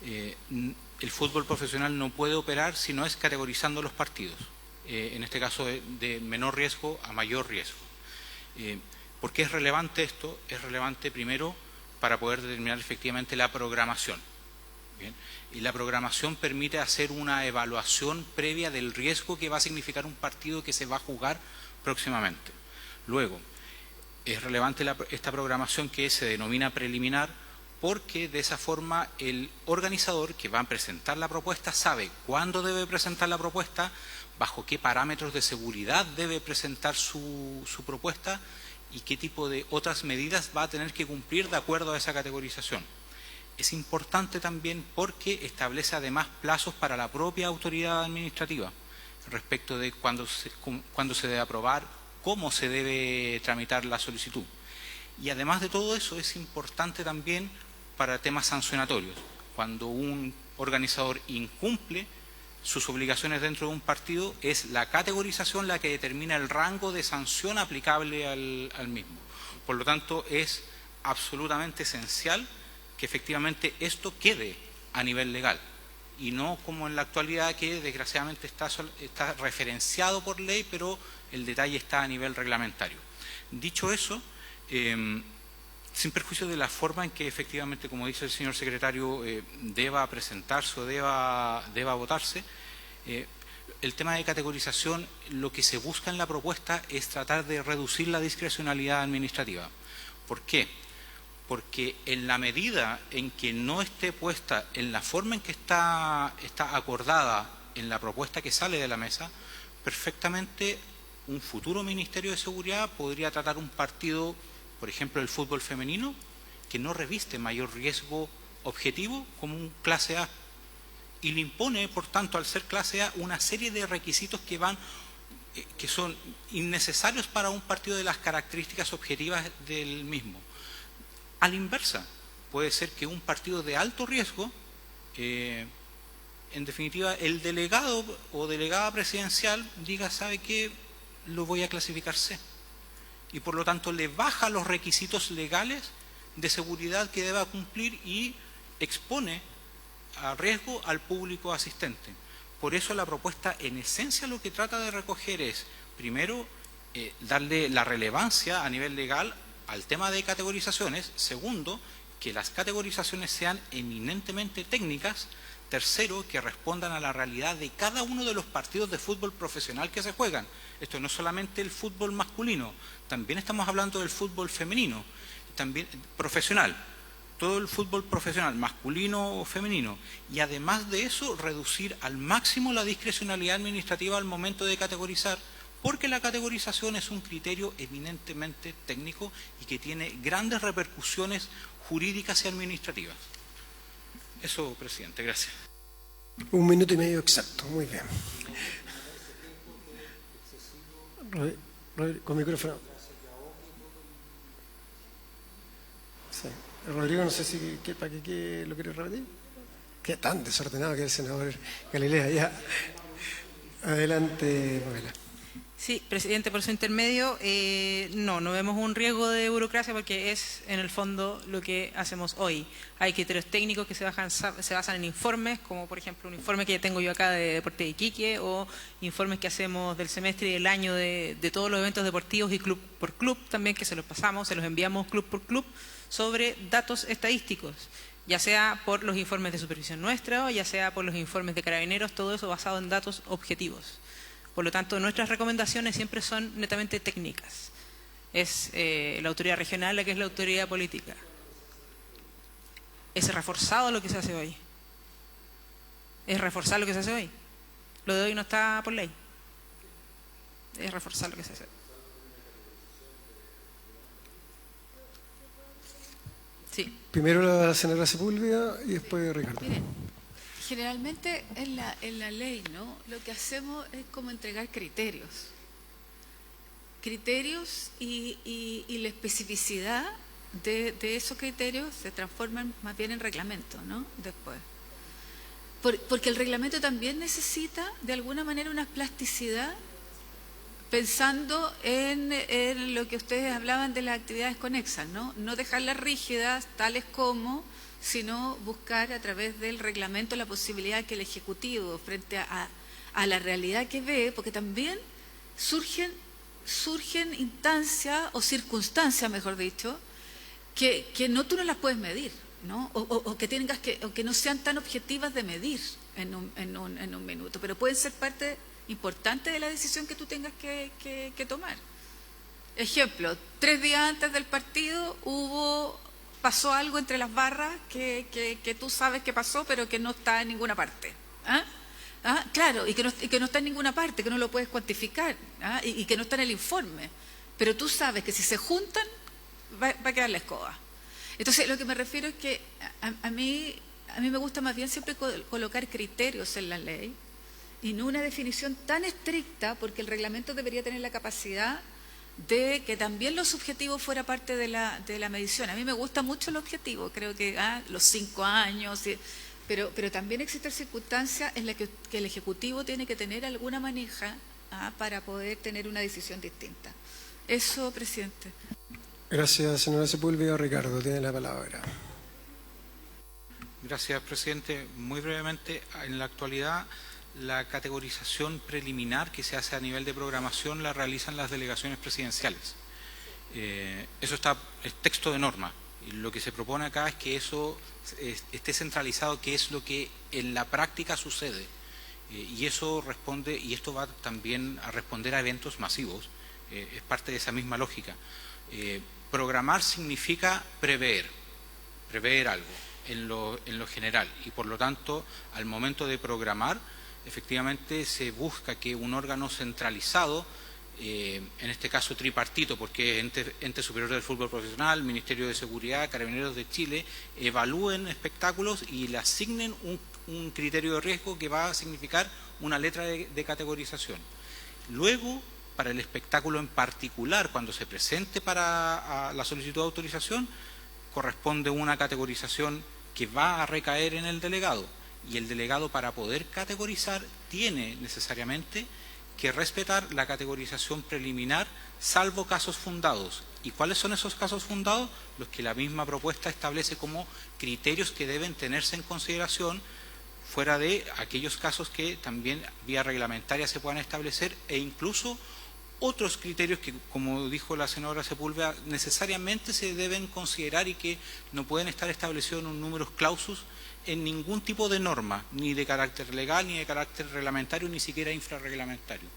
El fútbol profesional no puede operar si no es categorizando los partidos, en este caso de menor riesgo a mayor riesgo. ¿Por qué es relevante esto? Es relevante primero para poder determinar efectivamente la programación. ¿Bien? Y la programación permite hacer una evaluación previa del riesgo que va a significar un partido que se va a jugar próximamente. Luego, es relevante esta programación que se denomina preliminar, porque de esa forma el organizador que va a presentar la propuesta sabe cuándo debe presentar la propuesta, bajo qué parámetros de seguridad debe presentar su propuesta y qué tipo de otras medidas va a tener que cumplir de acuerdo a esa categorización. Es importante también porque establece además plazos para la propia autoridad administrativa respecto de cuándo se debe aprobar, cómo se debe tramitar la solicitud. Y además de todo eso, es importante también para temas sancionatorios. Cuando un organizador incumple sus obligaciones dentro de un partido, es la categorización la que determina el rango de sanción aplicable al mismo. Por lo tanto, es absolutamente esencial que efectivamente esto quede a nivel legal y no como en la actualidad, que desgraciadamente está referenciado por ley, pero el detalle está a nivel reglamentario. Dicho eso, sin perjuicio de la forma en que efectivamente, como dice el señor secretario, deba presentarse o deba votarse, el tema de categorización, lo que se busca en la propuesta es tratar de reducir la discrecionalidad administrativa. ¿Por qué? Porque en la medida en que no esté puesta en la forma en que está acordada en la propuesta que sale de la mesa, perfectamente un futuro Ministerio de Seguridad podría tratar un partido, por ejemplo el fútbol femenino, que no reviste mayor riesgo objetivo como un clase A, y le impone, por tanto, al ser clase A, una serie de requisitos que son innecesarios para un partido de las características objetivas del mismo. A la inversa, puede ser que un partido de alto riesgo, en definitiva, el delegado o delegada presidencial diga, ¿sabe qué? Lo voy a clasificar C. Y por lo tanto le baja los requisitos legales de seguridad que deba cumplir y expone a riesgo al público asistente. Por eso la propuesta, en esencia, lo que trata de recoger es, primero, darle la relevancia a nivel legal al tema de categorizaciones. Segundo, que las categorizaciones sean eminentemente técnicas. Tercero, que respondan a la realidad de cada uno de los partidos de fútbol profesional que se juegan. Esto no es solamente el fútbol masculino, también estamos hablando del fútbol femenino, también profesional. Todo el fútbol profesional, masculino o femenino, y además de eso, reducir al máximo la discrecionalidad administrativa al momento de categorizar, porque la categorización es un criterio eminentemente técnico y que tiene grandes repercusiones jurídicas y administrativas. Eso, presidente, gracias. 1 minuto y medio exacto, muy bien. Con micrófono. Sí. Rodrigo, no sé si para qué lo quiere repetir. Qué tan desordenado que es el senador Galilea. Ya. Adelante, Pamela. Sí, presidente, por su intermedio, no vemos un riesgo de burocracia porque es en el fondo lo que hacemos hoy. Hay criterios técnicos que se basan en informes, como por ejemplo un informe que tengo yo acá de Deporte de Iquique, o informes que hacemos del semestre y del año de todos los eventos deportivos y club por club también, que se los pasamos, se los enviamos club por club, sobre datos estadísticos, ya sea por los informes de supervisión nuestra o ya sea por los informes de Carabineros, todo eso basado en datos objetivos. Por lo tanto, nuestras recomendaciones siempre son netamente técnicas. Es la autoridad regional la que es la autoridad política. es reforzado lo que se hace hoy. Es reforzar lo que se hace hoy. Lo de hoy no está por ley. Es reforzar lo que se hace hoy. Sí. Primero la senadora Sepúlveda y después Ricardo. Miren, generalmente en la ley, ¿no? Lo que hacemos es como entregar criterios. Criterios y la especificidad de esos criterios se transforman más bien en reglamento, ¿no? Después. Porque el reglamento también necesita, de alguna manera, una plasticidad, pensando en lo que ustedes hablaban de las actividades conexas, ¿no? No dejarlas rígidas, tales como, sino buscar a través del reglamento la posibilidad que el Ejecutivo, frente a la realidad que ve, porque también surgen instancias o circunstancias, mejor dicho, que tú no las puedes medir, ¿no? O que no sean tan objetivas de medir en un minuto, pero pueden ser parte importante de la decisión que tú tengas que tomar. Ejemplo, 3 días antes del partido pasó algo entre las barras que tú sabes que pasó, pero que no está en ninguna parte. Claro, y que no está en ninguna parte, que no lo puedes cuantificar, y que no está en el informe. Pero tú sabes que si se juntan, va a quedar la escoba. Entonces, lo que me refiero es que a mí me gusta más bien siempre colocar criterios en la ley y no una definición tan estricta, porque el reglamento debería tener la capacidad de que también lo subjetivo fuera parte de la medición. A mí me gusta mucho el objetivo, creo que los 5 años, pero también existen circunstancias en las que el Ejecutivo tiene que tener alguna maneja para poder tener una decisión distinta. Eso, presidente. Gracias, señora Sepúlveda. Ricardo, tiene la palabra. Gracias, presidente. Muy brevemente, en la actualidad, la categorización preliminar que se hace a nivel de programación la realizan las delegaciones presidenciales. Eso es texto de norma. Y lo que se propone acá es que eso esté centralizado, que es lo que en la práctica sucede. Y eso responde, y esto va también a responder a eventos masivos. Es parte de esa misma lógica. Programar significa prever algo en lo general, y por lo tanto, al momento de programar, efectivamente se busca que un órgano centralizado, en este caso tripartito, porque es ente superior del fútbol profesional, Ministerio de Seguridad, Carabineros de Chile, evalúen espectáculos y le asignen un criterio de riesgo que va a significar una letra de categorización. Luego, para el espectáculo en particular, cuando se presente para la solicitud de autorización, corresponde una categorización que va a recaer en el delegado. Y el delegado, para poder categorizar, tiene necesariamente que respetar la categorización preliminar, salvo casos fundados. ¿Y cuáles son esos casos fundados? Los que la misma propuesta establece como criterios que deben tenerse en consideración, fuera de aquellos casos que también vía reglamentaria se puedan establecer, e incluso otros criterios que, como dijo la senadora Sepúlveda, necesariamente se deben considerar y que no pueden estar establecidos en un numerus clausus en ningún tipo de norma, ni de carácter legal, ni de carácter reglamentario, ni siquiera infrarreglamentario.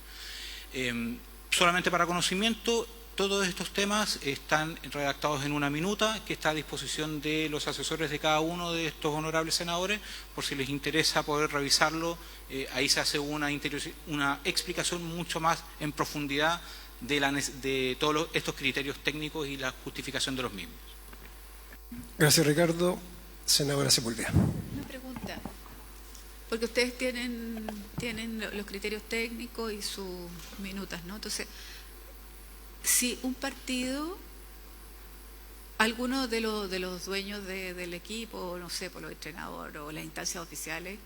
Solamente para conocimiento, todos estos temas están redactados en una minuta que está a disposición de los asesores de cada uno de estos honorables senadores, por si les interesa poder revisarlo. Ahí se hace una explicación mucho más en profundidad de todos estos criterios técnicos y la justificación de los mismos. Gracias, Ricardo. Senadora Sepúlveda. Una pregunta, porque ustedes tienen los criterios técnicos y sus minutas, ¿no? Entonces, si un partido, alguno de los dueños del equipo, no sé, por los entrenadores o las instancias oficiales,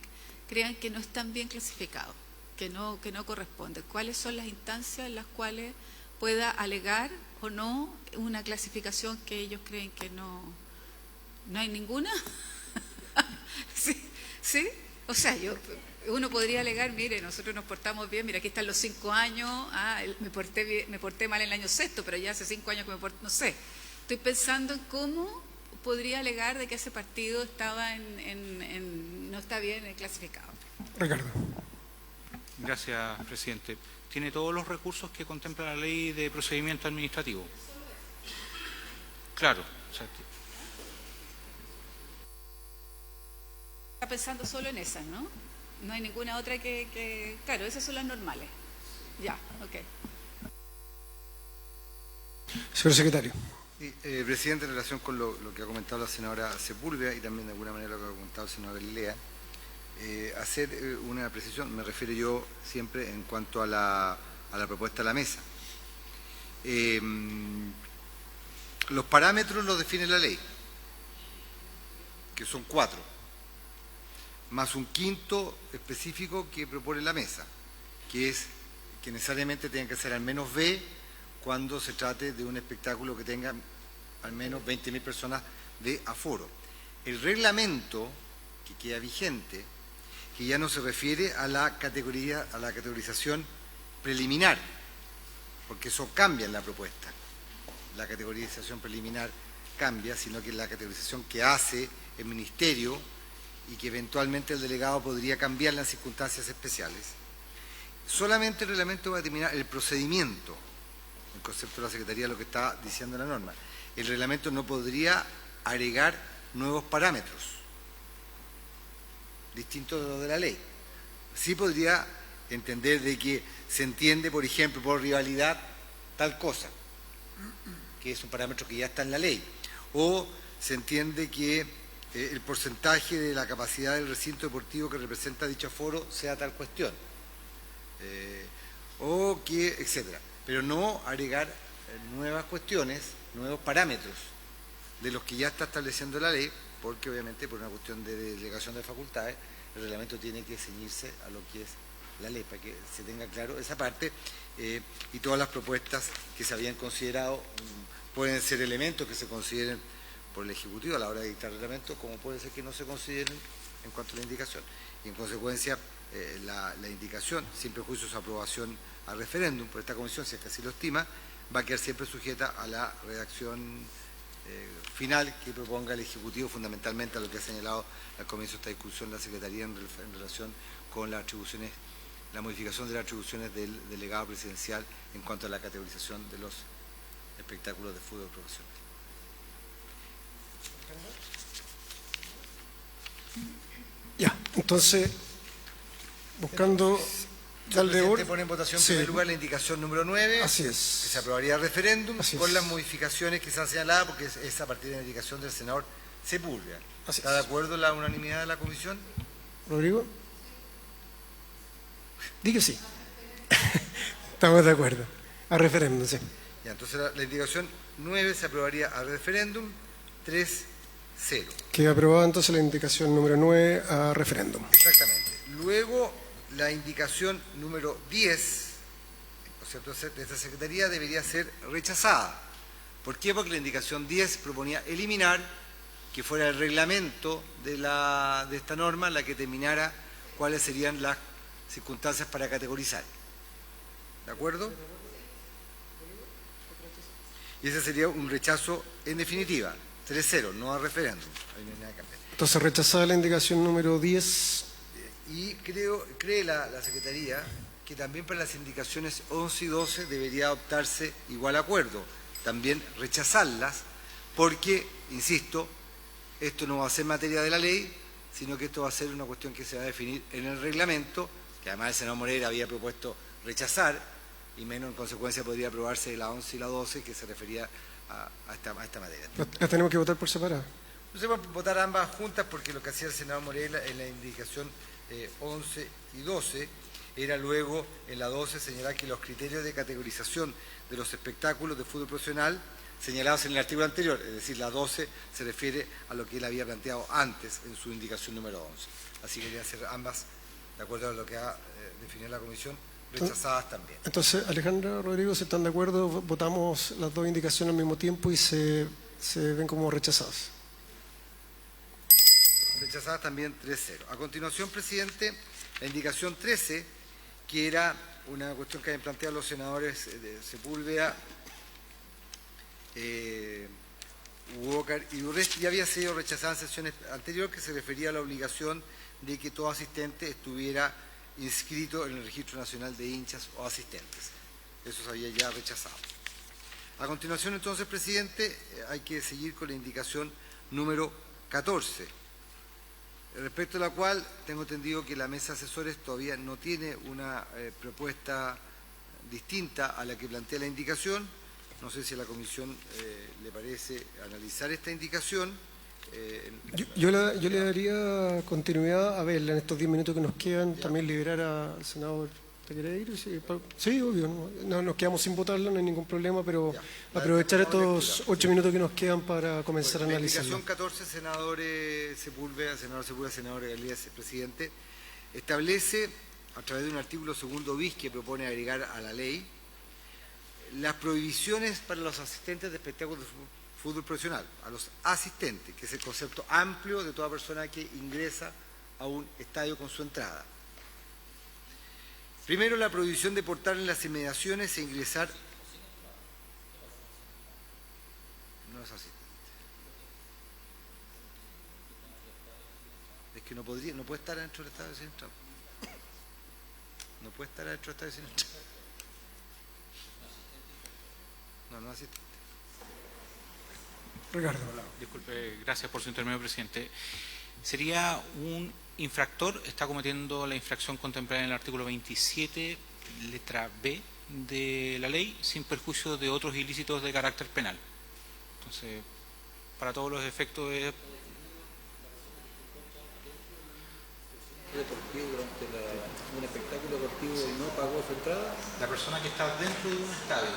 crean que no están bien clasificados, que no corresponde, ¿cuáles son las instancias en las cuales pueda alegar o no una clasificación que ellos creen que no hay ninguna? ¿Sí? O sea, uno podría alegar, mire, nosotros nos portamos bien, mira, aquí están los 5 años, me porté mal en el año 6º, pero ya hace 5 años que me porté, no sé. Estoy pensando en cómo podría alegar de que ese partido estaba no está bien clasificado. Ricardo. Gracias, presidente. Tiene todos los recursos que contempla la ley de procedimiento administrativo. Claro. O sea, Está pensando solo en esas, ¿no? No hay ninguna otra claro, esas son las normales. Ya, ok. Señor secretario. Sí, presidente, en relación con lo que ha comentado la senadora Sepúlveda y también de alguna manera lo que ha comentado el senador Galilea, hacer una precisión, me refiero yo siempre en cuanto a la propuesta de la mesa. Los parámetros los define la ley, que son 4, más un quinto específico que propone la mesa, que es que necesariamente tienen que ser al menos B cuando se trate de un espectáculo que tenga al menos 20.000 personas de aforo. El reglamento que queda vigente, que ya no se refiere a la categorización preliminar, porque eso cambia en la propuesta. La categorización preliminar cambia, sino que es la categorización que hace el Ministerio y que eventualmente el delegado podría cambiar en circunstancias especiales. Solamente el reglamento va a determinar el procedimiento, el concepto de la Secretaría, lo que está diciendo la norma. El reglamento no podría agregar nuevos parámetros, distintos de los de la ley. Sí podría entender de que se entiende, por ejemplo, por rivalidad, tal cosa, que es un parámetro que ya está en la ley. O se entiende que el porcentaje de la capacidad del recinto deportivo que representa dicho aforo sea tal cuestión. O que, etcétera. Pero no agregar nuevas cuestiones, nuevos parámetros de los que ya está estableciendo la ley, porque obviamente por una cuestión de delegación de facultades, el reglamento tiene que ceñirse a lo que es la ley, para que se tenga claro esa parte, y todas las propuestas que se habían considerado pueden ser elementos que se consideren por el Ejecutivo a la hora de dictar reglamento, como puede ser que no se consideren en cuanto a la indicación. Y en consecuencia, la indicación, sin prejuicio su aprobación al referéndum por esta comisión, si es que así lo estima, va a quedar siempre sujeta a la redacción final que proponga el Ejecutivo, fundamentalmente a lo que ha señalado al comienzo de esta discusión la Secretaría en relación con las atribuciones, la modificación de las atribuciones del delegado presidencial en cuanto a la categorización de los espectáculos de fútbol profesional. Ya, entonces, buscando darle orden. Pone en votación en primer lugar la indicación número 9, Así es. que se aprobaría el referéndum, Así con es. las modificaciones que se han señalado, porque es a partir de la indicación del senador Sepúlveda. Así ¿Está de es. acuerdo la unanimidad de la comisión? Rodrigo. Di que sí. Estamos de acuerdo. A referéndum, sí. Ya, entonces la indicación 9 se aprobaría al referéndum 3-0. Queda aprobada entonces la indicación número 9 a referéndum. Exactamente. Luego, la indicación número 10, ¿no es cierto?, de esta Secretaría debería ser rechazada. ¿Por qué? Porque la indicación 10 proponía eliminar que fuera el reglamento de esta norma la que determinara cuáles serían las circunstancias para categorizar. ¿De acuerdo? Y ese sería un rechazo en definitiva, 3-0, no a referéndum. Ahí no hay nada que cambiar. Entonces, rechazada la indicación número 10. Y cree la Secretaría que también para las indicaciones 11 y 12 debería adoptarse igual acuerdo, también rechazarlas, porque, insisto, esto no va a ser materia de la ley, sino que esto va a ser una cuestión que se va a definir en el reglamento, que además el senador Moreira había propuesto rechazar, y menos en consecuencia podría aprobarse la 11 y la 12, que se refería a esta materia. ¿La tenemos que votar por separado? No se pueden votar ambas juntas porque lo que hacía el senador Moreira en la indicación 11 y 12 era luego en la 12 señalar que los criterios de categorización de los espectáculos de fútbol profesional señalados en el artículo anterior, es decir, la 12 se refiere a lo que él había planteado antes en su indicación número 11. Así que quería hacer ambas, de acuerdo a lo que ha definido la comisión, rechazadas también. Entonces, Alejandra, Rodrigo, si están de acuerdo, votamos las dos indicaciones al mismo tiempo y se ven como rechazadas. Rechazadas también 3-0. A continuación, presidente, la indicación 13, que era una cuestión que habían planteado los senadores de Sepúlveda, Uócar y Urresti, ya había sido rechazada en sesiones anteriores, que se refería a la obligación de que todo asistente estuviera inscrito en el Registro Nacional de Hinchas o Asistentes. Eso se había ya rechazado. A continuación, entonces, presidente, hay que seguir con la indicación número 14, respecto a la cual tengo entendido que la mesa de asesores todavía no tiene una propuesta distinta a la que plantea la indicación. No sé si a la comisión le parece analizar esta indicación. Yo le daría continuidad a verla en estos 10 minutos que nos quedan, también liberar al senador. ¿Te querés ir? Sí, obvio, no nos quedamos sin votarla, no hay ningún problema, pero aprovechar estos 8 minutos que nos quedan para comenzar a analizarla. La indicación 14, senador Sepúlveda, senador Galías, presidente, establece, a través de un artículo segundo bis que propone agregar a la ley, las prohibiciones para los asistentes de espectáculos de fútbol profesional, a los asistentes, que es el concepto amplio de toda persona que ingresa a un estadio con su entrada. Primero, la prohibición de portar en las inmediaciones e ingresar... No es asistente. Es que no puede estar dentro del estadio sin entrar. No puede estar dentro del estadio sin entrar. No es asistente. Ricardo. Disculpe, gracias por su intermedio, presidente. Sería un infractor, está cometiendo la infracción contemplada en el artículo 27, letra B de la ley, sin perjuicio de otros ilícitos de carácter penal. Entonces, para todos los efectos es... deportivo durante un espectáculo deportivo y no pagó su entrada. La persona que está dentro de un estadio,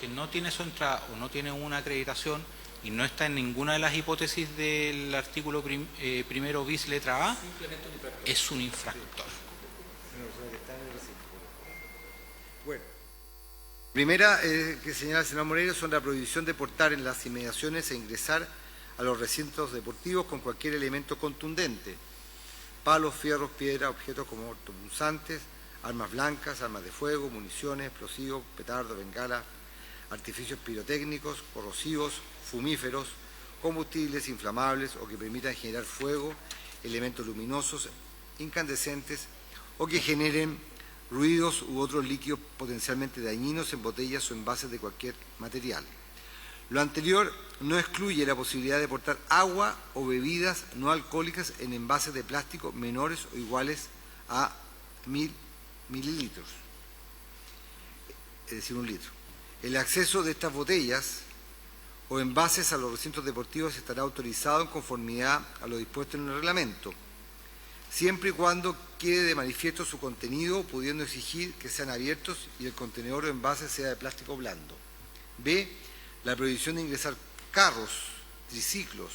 que no tiene su entrada o no tiene una acreditación y no está en ninguna de las hipótesis del artículo primero bis letra A, es un infractor. Bueno, primera que señala el senador Moreira son la prohibición de portar en las inmediaciones e ingresar a los recintos deportivos con cualquier elemento contundente: palos, fierros, piedras, objetos como autopunzantes, armas blancas, armas de fuego, municiones, explosivos, petardos, bengalas, artificios pirotécnicos, corrosivos, fumíferos, combustibles inflamables o que permitan generar fuego, elementos luminosos, incandescentes o que generen ruidos u otros líquidos potencialmente dañinos en botellas o envases de cualquier material. Lo anterior no excluye la posibilidad de portar agua o bebidas no alcohólicas en envases de plástico menores o iguales a 1000 mililitros, es decir, 1 litro. El acceso de estas botellas o envases a los recintos deportivos estará autorizado en conformidad a lo dispuesto en el reglamento, siempre y cuando quede de manifiesto su contenido, pudiendo exigir que sean abiertos y el contenedor o envase sea de plástico blando. B. La prohibición de ingresar carros, triciclos,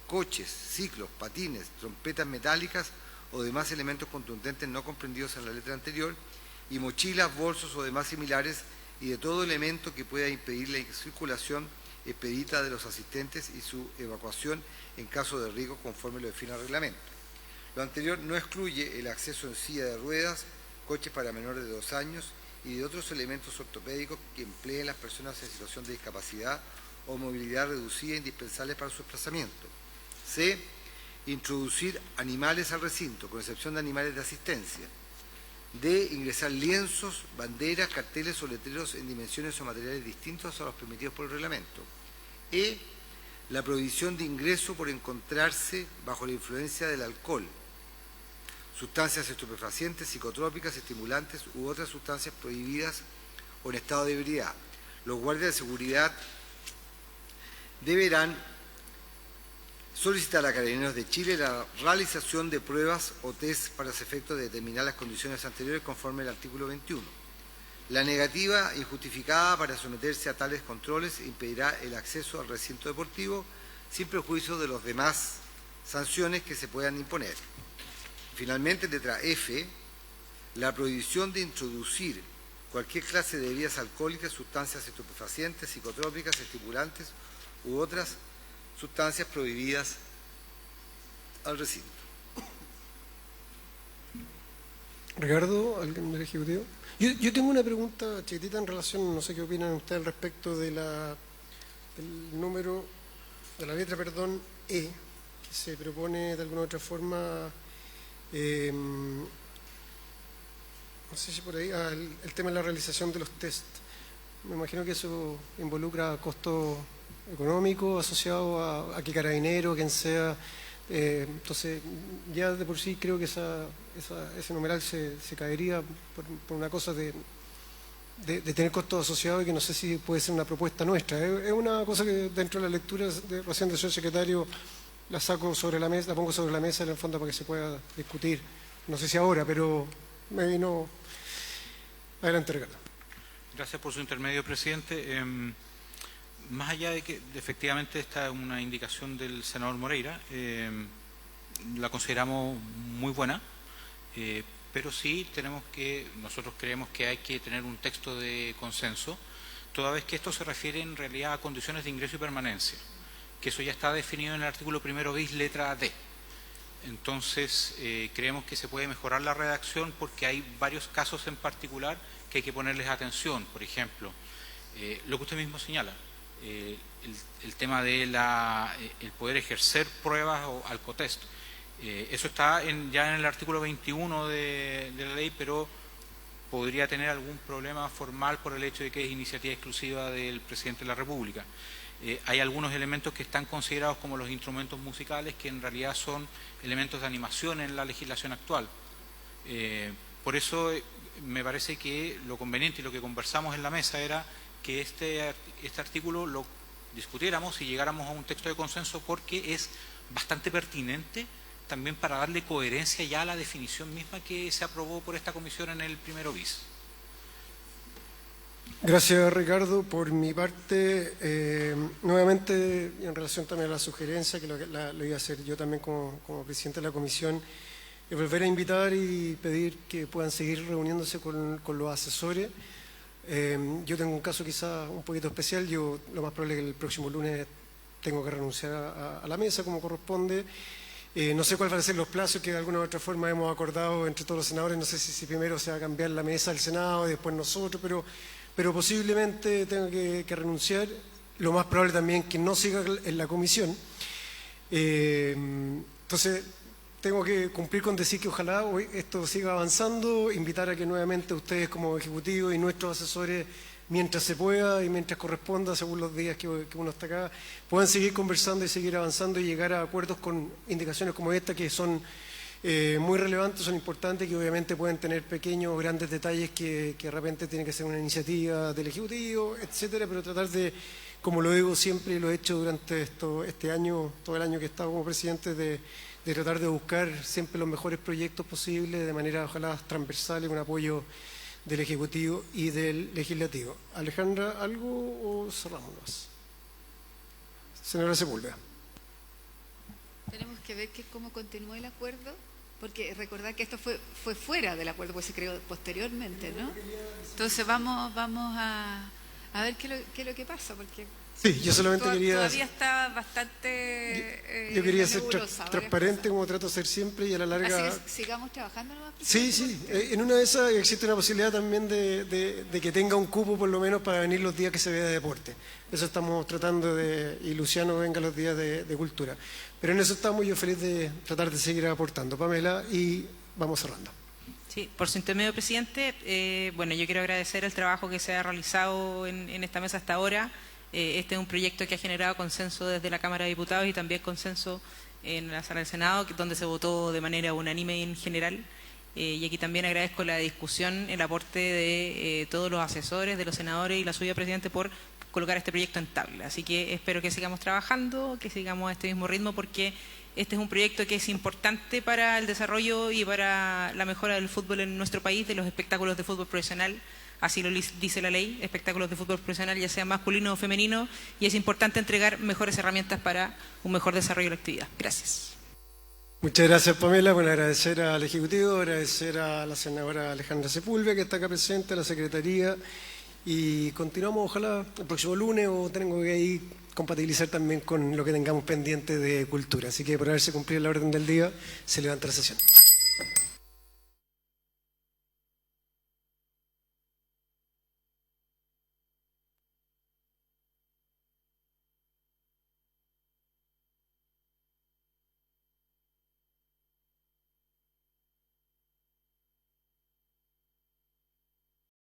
coches, ciclos, patines, trompetas metálicas o demás elementos contundentes no comprendidos en la letra anterior, y mochilas, bolsos o demás similares, y de todo elemento que pueda impedir la circulación expedita de los asistentes y su evacuación en caso de riesgo conforme lo define el reglamento. Lo anterior no excluye el acceso en silla de ruedas, coches para menores de 2 años y de otros elementos ortopédicos que empleen las personas en situación de discapacidad o movilidad reducida indispensables para su desplazamiento. C. Introducir animales al recinto, con excepción de animales de asistencia. D. Ingresar lienzos, banderas, carteles o letreros en dimensiones o materiales distintos a los permitidos por el reglamento. E. La prohibición de ingreso por encontrarse bajo la influencia del alcohol, sustancias estupefacientes, psicotrópicas, estimulantes u otras sustancias prohibidas o en estado de ebriedad. Los guardias de seguridad deberán solicitar a Carabineros de Chile la realización de pruebas o test para los efectos de determinar las condiciones anteriores conforme al artículo 21. La negativa injustificada para someterse a tales controles impedirá el acceso al recinto deportivo sin perjuicio de las demás sanciones que se puedan imponer. Finalmente, letra F, la prohibición de introducir cualquier clase de bebidas alcohólicas, sustancias estupefacientes, psicotrópicas, estimulantes u otras sustancias prohibidas al recinto. Ricardo, ¿alguien del Ejecutivo? Yo tengo una pregunta chiquitita en relación, no sé qué opinan ustedes al respecto de del número, de la letra, perdón, E, que se propone de alguna u otra forma, no sé si por ahí, el tema de la realización de los test. Me imagino que eso involucra costo económico asociado a que Carabinero, quien sea, Entonces, ya de por sí creo que ese numeral se caería por una cosa de tener costos asociados y que no sé si puede ser una propuesta nuestra. Es una cosa que dentro de la lectura recién del señor secretario la saco sobre la mesa, la pongo sobre la mesa en el fondo para que se pueda discutir. No sé si ahora, pero me vino... Adelante, Ricardo. Gracias por su intermedio, presidente. Más allá de que efectivamente esta es una indicación del senador Moreira, la consideramos muy buena, pero sí nosotros creemos que hay que tener un texto de consenso, toda vez que esto se refiere en realidad a condiciones de ingreso y permanencia, que eso ya está definido en el artículo 1 bis, letra D. Entonces, creemos que se puede mejorar la redacción porque hay varios casos en particular que hay que ponerles atención. Por ejemplo, lo que usted mismo señala, el tema de el poder ejercer pruebas o alcotest. Eso está ya en el artículo 21 de la ley, pero podría tener algún problema formal por el hecho de que es iniciativa exclusiva del presidente de la República. Hay algunos elementos que están considerados como los instrumentos musicales que en realidad son elementos de animación en la legislación actual. Por eso me parece que lo conveniente y lo que conversamos en la mesa era que este artículo lo discutiéramos y llegáramos a un texto de consenso porque es bastante pertinente también para darle coherencia ya a la definición misma que se aprobó por esta comisión en el 1 bis. Gracias, Ricardo. Por mi parte, nuevamente, en relación también a la sugerencia, que lo iba a hacer yo también como presidente de la comisión, es volver a invitar y pedir que puedan seguir reuniéndose con los asesores. Yo tengo un caso quizá un poquito especial. Yo lo más probable es que el próximo lunes tengo que renunciar a la mesa como corresponde. No sé cuáles van a ser los plazos que de alguna u otra forma hemos acordado entre todos los senadores. No sé si primero se va a cambiar la mesa del Senado y después nosotros, pero posiblemente tenga que renunciar. Lo más probable también que no siga en la comisión. Entonces, tengo que cumplir con decir que ojalá hoy esto siga avanzando, invitar a que nuevamente ustedes como ejecutivos y nuestros asesores, mientras se pueda y mientras corresponda, según los días que uno está acá, puedan seguir conversando y seguir avanzando y llegar a acuerdos con indicaciones como esta que son muy relevantes, son importantes, que obviamente pueden tener pequeños o grandes detalles que de repente tiene que ser una iniciativa del Ejecutivo, etcétera, pero tratar de, como lo digo siempre y lo he hecho durante este año, todo el año que he estado como presidente, de tratar de buscar siempre los mejores proyectos posibles de manera ojalá transversal y con apoyo del Ejecutivo y del Legislativo. Alejandra, ¿algo o cerramos más? Señora Sepúlveda. Tenemos que ver cómo continúa el acuerdo, porque recordar que esto fue fuera del acuerdo, pues se creó posteriormente, ¿no? Entonces vamos a ver qué es lo que pasa, porque sí, yo solamente todavía está bastante yo quería ser nebulosa, transparente como trato de ser siempre y a la larga... Así que sigamos trabajando nomás. Sí, en una de esas existe una posibilidad también de que tenga un cupo por lo menos para venir los días que se vea de deporte. Eso estamos tratando y Luciano venga los días de cultura. Pero en eso estamos, yo feliz de tratar de seguir aportando. Pamela, y vamos cerrando. Sí, por su intermedio, presidente, bueno, yo quiero agradecer el trabajo que se ha realizado en esta mesa hasta ahora. Este es un proyecto que ha generado consenso desde la Cámara de Diputados y también consenso en la Sala del Senado, donde se votó de manera unánime en general. Y aquí también agradezco la discusión, el aporte de todos los asesores, de los senadores y la suya, presidente, por colocar este proyecto en tabla. Así que espero que sigamos trabajando, que sigamos a este mismo ritmo, porque este es un proyecto que es importante para el desarrollo y para la mejora del fútbol en nuestro país, de los espectáculos de fútbol profesional. Así lo dice la ley, espectáculos de fútbol profesional, ya sea masculino o femenino, y es importante entregar mejores herramientas para un mejor desarrollo de la actividad. Gracias. Muchas gracias, Pamela. Bueno, agradecer al Ejecutivo, agradecer a la senadora Alejandra Sepúlveda, que está acá presente, a la Secretaría, y continuamos ojalá el próximo lunes, o tengo que ahí compatibilizar también con lo que tengamos pendiente de cultura. Así que por haberse cumplido la orden del día, se levanta la sesión.